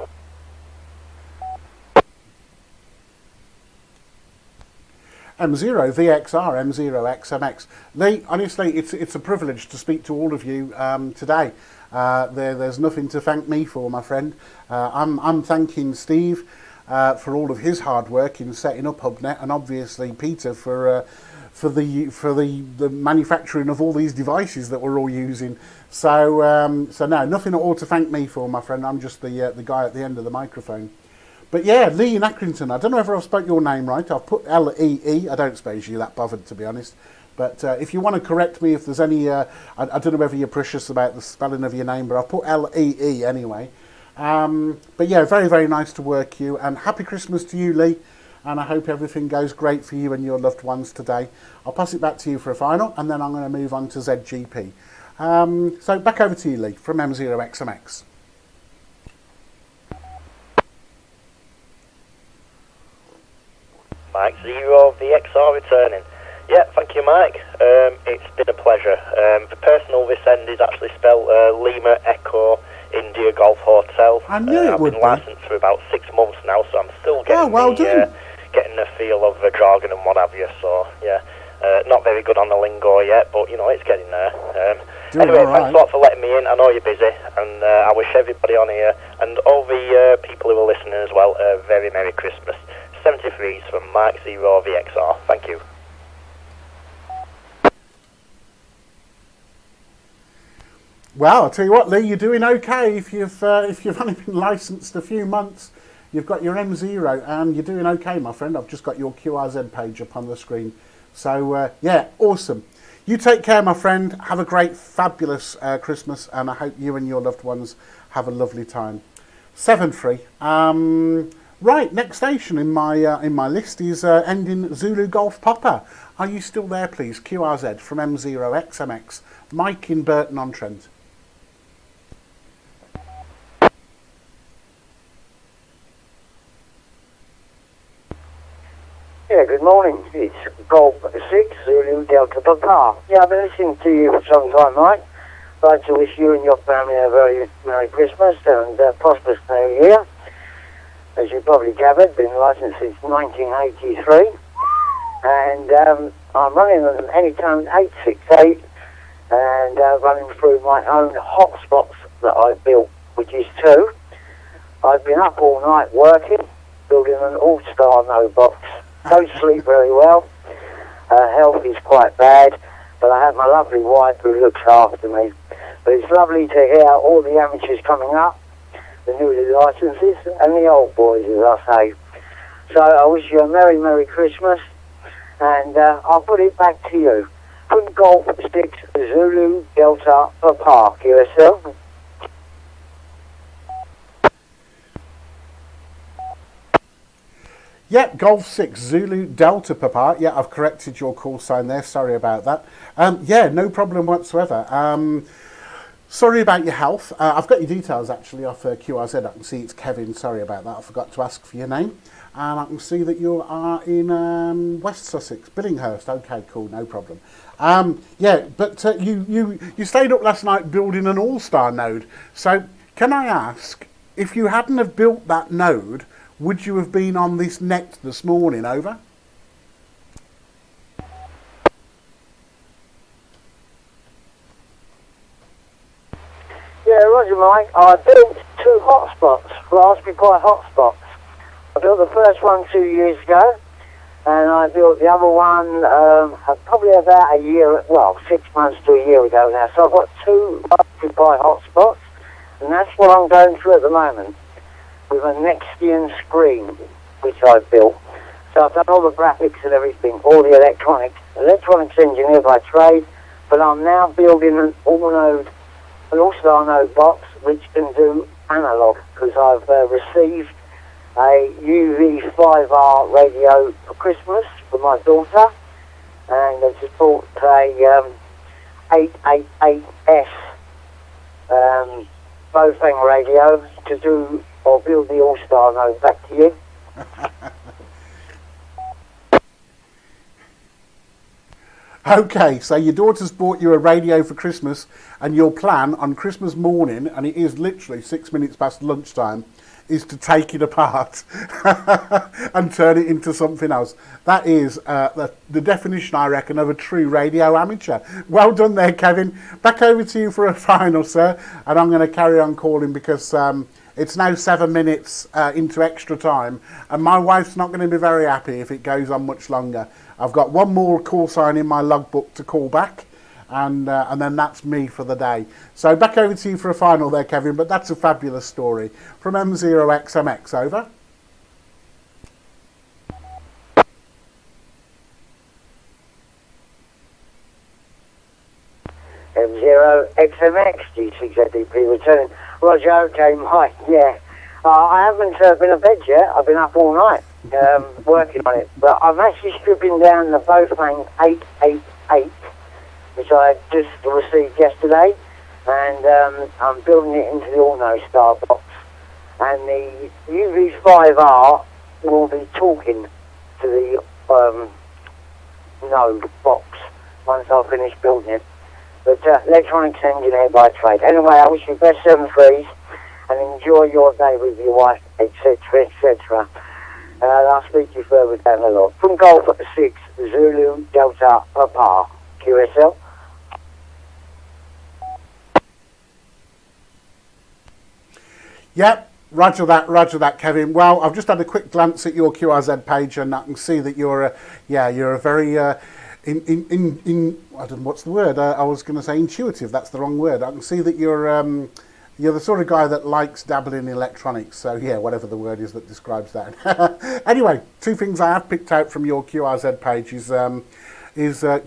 M0 VXR, M0 XMX. Lee, honestly, it's a privilege to speak to all of you today. There's nothing to thank me for, my friend. I'm thanking Steve for all of his hard work in setting up Hubnet, and obviously Peter for the manufacturing of all these devices that we're all using. So no, nothing at all to thank me for, my friend. I'm just the guy at the end of the microphone. But yeah, Lee in Accrington. I don't know if I've spelt your name right. I've put L-E-E. I don't suppose you're that bothered, to be honest. But if you want to correct me, if there's any, I don't know whether you're precious about the spelling of your name, but I've put L-E-E anyway. But yeah, very, very nice to work you. And happy Christmas to you, Lee. And I hope everything goes great for you and your loved ones today. I'll pass it back to you for a final, and then I'm going to move on to ZGP. So back over to you, Lee, from M0XMX. Mike 0 VXR returning. Yeah, thank you, Mike. It's been a pleasure. The personal this end is actually spelled Lima Echo India Golf Hotel. I knew it would be. I've been licensed for about 6 months now, so I'm still getting getting the feel of the jargon and what have you. So yeah, not very good on the lingo yet, but you know it's getting there. Anyway, thanks a lot for letting me in. I know you're busy, and I wish everybody on here and all the people who are listening as well a very Merry Christmas. 73s from Mike 0 VXR. Thank you. Well, I'll tell you what, Lee, you're doing okay. If you've only been licensed a few months, you've got your M0, and you're doing okay, my friend. I've just got your QRZ page up on the screen. So yeah, awesome. You take care, my friend. Have a great, fabulous Christmas, and I hope you and your loved ones have a lovely time. 7-3. Right, next station in my list is ending Zulu Golf Papa. Are you still there, please? QRZ from M0XMX. Mike in Burton-on-Trent. Yeah, good morning. It's Golf 6, Zulu Delta Papa. Yeah, I've been listening to you for some time, Mike. I'd like to wish you and your family a very Merry Christmas and prosperous New Year. As you probably gathered, been licensed since 1983, and I'm running an Anytone 868 and running through my own hotspots that I've built, which is 2. I've been up all night working, building an all-star no box. Don't sleep very well. Health is quite bad, but I have my lovely wife who looks after me. But it's lovely to hear all the amateurs coming up, the newly licenses, and the old boys, as I say. So I wish you a Merry, Merry Christmas, and I'll put it back to you. From Golf 6 Zulu Delta Papa, QSL. Yep, Golf 6 Zulu Delta Papa. Yeah, I've corrected your call sign there. Sorry about that. Yeah, no problem whatsoever. Sorry about your health. I've got your details actually off QRZ. I can see it's Kevin. Sorry about that. I forgot to ask for your name. And I can see that you are in West Sussex, Billinghurst. Okay, cool, no problem. Yeah, but you stayed up last night building an all-star node. So can I ask, if you hadn't have built that node, would you have been on this net this morning? Over. Yeah, Roger, Mike. I built 2 hotspots, Raspberry Pi hotspots. I built the first one 2 years ago, and I built the other one probably about a year, well, 6 months to a year ago now. So I've got 2 Raspberry Pi hotspots, and that's what I'm going through at the moment, with a Nextian screen, which I've built. So I've done all the graphics and everything, all the electronics engineer by trade, but I'm now building an all-star node box, which can do analog, because I've received a UV5R radio for Christmas for my daughter, and I just bought a 888S Bofang radio to do or build the all-star node. Back to you. Okay, so your daughter's bought you a radio for Christmas, and your plan on Christmas morning, and it is literally 6 minutes past lunchtime, is to take it apart and turn it into something else. That is the definition, I reckon, of a true radio amateur. Well done there, Kevin. Back over to you for a final, sir, and I'm going to carry on calling because it's now 7 minutes into extra time, and my wife's not going to be very happy if it goes on much longer. I've got one more call sign in my logbook to call back, and then that's me for the day. So back over to you for a final there, Kevin, but that's a fabulous story. From M0XMX, over. M0XMX, G6ADP returning. Roger, okay, Mike, yeah. I haven't been to bed yet. I've been up all night working on it. But I'm actually stripping down the Bofang 888, which I just received yesterday, and I'm building it into the all-no-star box. And the UV5R will be talking to the node box once I've finished building it. But electronics engineer by trade. Anyway, I wish you best 7 threes and enjoy your day with your wife, etc., etc. I'll speak to you further down the line. From Golf 6 Zulu Delta Papa, QSL. Yep, roger that, Kevin. Well, I've just had a quick glance at your QRZ page, and I can see that you're a very I don't know what's the word. I was going to say intuitive. That's the wrong word. I can see that you're the sort of guy that likes dabbling in electronics. So yeah, whatever the word is that describes that. Anyway, 2 things I have picked out from your QRZ page is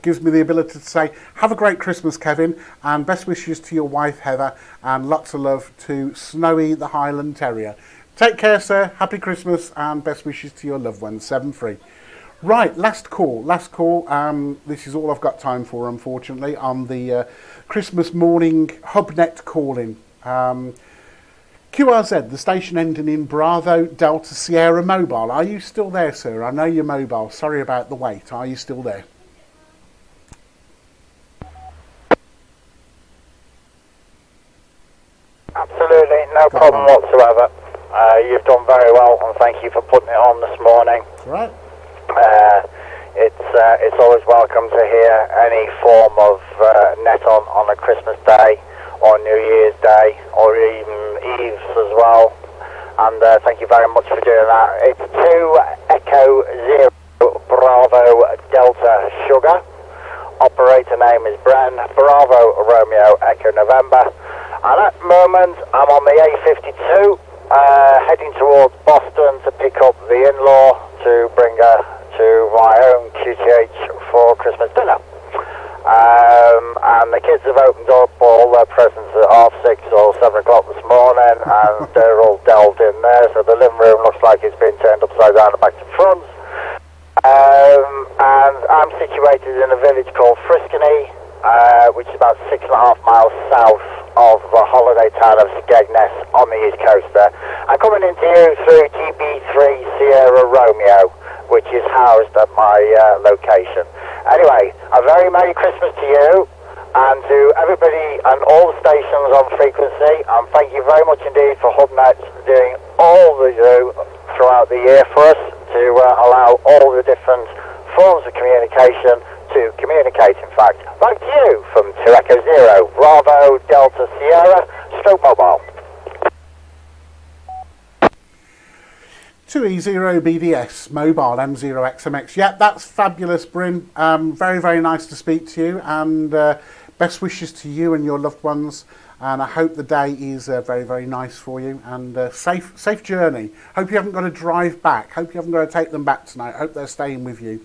gives me the ability to say, have a great Christmas, Kevin, and best wishes to your wife, Heather, and lots of love to Snowy the Highland Terrier. Take care, sir. Happy Christmas, and best wishes to your loved ones. 7-3. Right, last call. This is all I've got time for, unfortunately, on the Christmas morning Hubnet calling. QRZ, the station ending in Bravo Delta Sierra Mobile. Are you still there, sir? I know you're mobile. Sorry about the wait. Are you still there? very well, and thank you for putting it on this morning. Right. It's always welcome to hear any form of net on a Christmas Day or New Year's Day or even Eves as well. And thank you very much for doing that. It's 2 Echo 0 Bravo Delta Sugar. Operator name is Bren. Bravo Romeo Echo November. And at the moment I'm on the A52 heading towards Boston to pick up the in-law to bring her to my own QTH for Christmas dinner. And the kids have opened up all their presents at 6:30 or 7 o'clock this morning, and they're all delved in there, so the living room looks like it's been turned upside down and back to front. And I'm situated in a village called Friskany, which is about 6.5 miles south of the holiday town of Skegness on the east coast there. I'm coming into you through GB3 Sierra Romeo, which is housed at my location. Anyway, a very Merry Christmas to you and to everybody and all the stations on frequency, and thank you very much indeed for Hubnet doing all they do throughout the year for us to allow all the different forms of communication to communicate, in fact. Back to you from 2 Echo 0 Bravo Delta Sierra stroke mobile. 2E0 BDS mobile M0XMX. Yeah, that's fabulous, Bryn. Very, very nice to speak to you, and best wishes to you and your loved ones. And I hope the day is very, very nice for you, and safe journey. Hope you haven't got to drive back. Hope you haven't got to take them back tonight. Hope they're staying with you.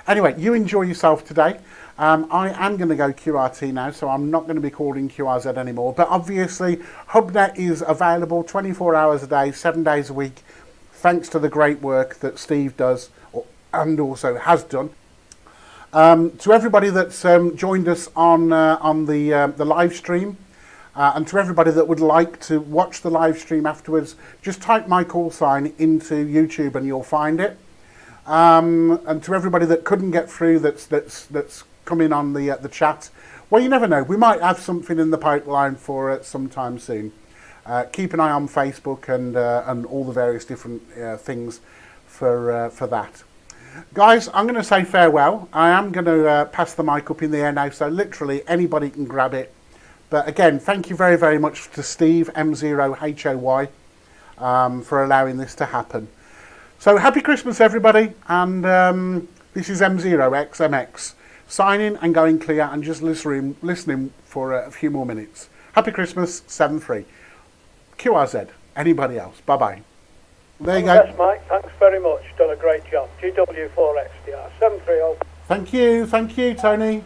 Anyway, you enjoy yourself today. I am going to go QRT now, so I'm not going to be calling QRZ anymore. But obviously, Hubnet is available 24 hours a day, 7 days a week, thanks to the great work that Steve does and also has done. To everybody that's joined us on the live stream, and to everybody that would like to watch the live stream afterwards, just type my call sign into YouTube and you'll find it. And to everybody that couldn't get through, that's come in on the chat, well, you never know. We might have something in the pipeline for it sometime soon. Keep an eye on Facebook and all the various different things for that. Guys, I'm going to say farewell. I am going to pass the mic up in the air now, so literally anybody can grab it. But again, thank you very, very much to Steve, M0HOY, for allowing this to happen. So happy Christmas, everybody, and this is M0XMX, signing and going clear and just listening for a few more minutes. Happy Christmas, 7-3. QRZ, anybody else? Bye-bye. There you go. Yes, Mike, thanks very much. Done a great job. GW4XDR, 730. Thank you, Tony.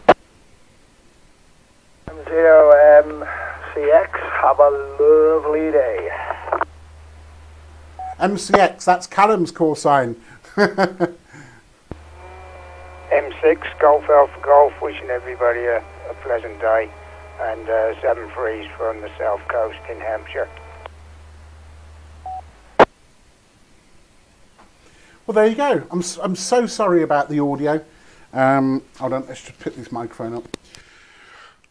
M0MCX, have a lovely day. MCX, that's Callum's call sign. M6, Golf Alpha Golf, wishing everybody a pleasant day, and 7-3s from the south coast in Hampshire. Well, there you go. I'm so sorry about the audio. Hold on, let's just put this microphone up.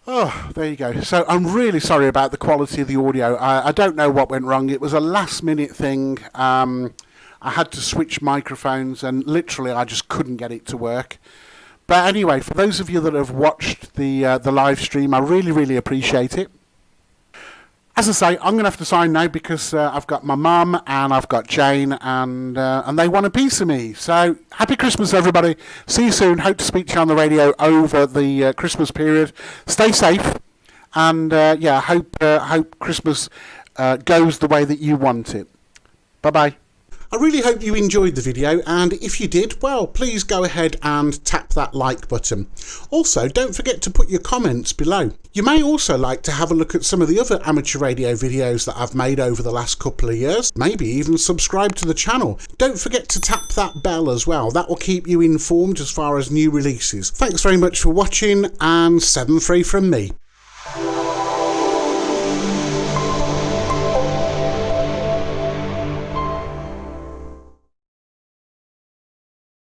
Oh, there you go. So I'm really sorry about the quality of the audio. I don't know what went wrong. It was a last-minute thing. I had to switch microphones, and literally I just couldn't get it to work. But anyway, for those of you that have watched the live stream, I really, really appreciate it. As I say, I'm going to have to sign now because I've got my mum and I've got Jane, and they want a piece of me. So happy Christmas, everybody. See you soon. Hope to speak to you on the radio over the Christmas period. Stay safe, and yeah, hope Christmas goes the way that you want it. Bye-bye. I really hope you enjoyed the video, and if you did, well, please go ahead and tap that like button. Also, don't forget to put your comments below. You may also like to have a look at some of the other amateur radio videos that I've made over the last couple of years. Maybe even subscribe to the channel. Don't forget to tap that bell as well. That will keep you informed as far as new releases. Thanks very much for watching, and 7-3 from me.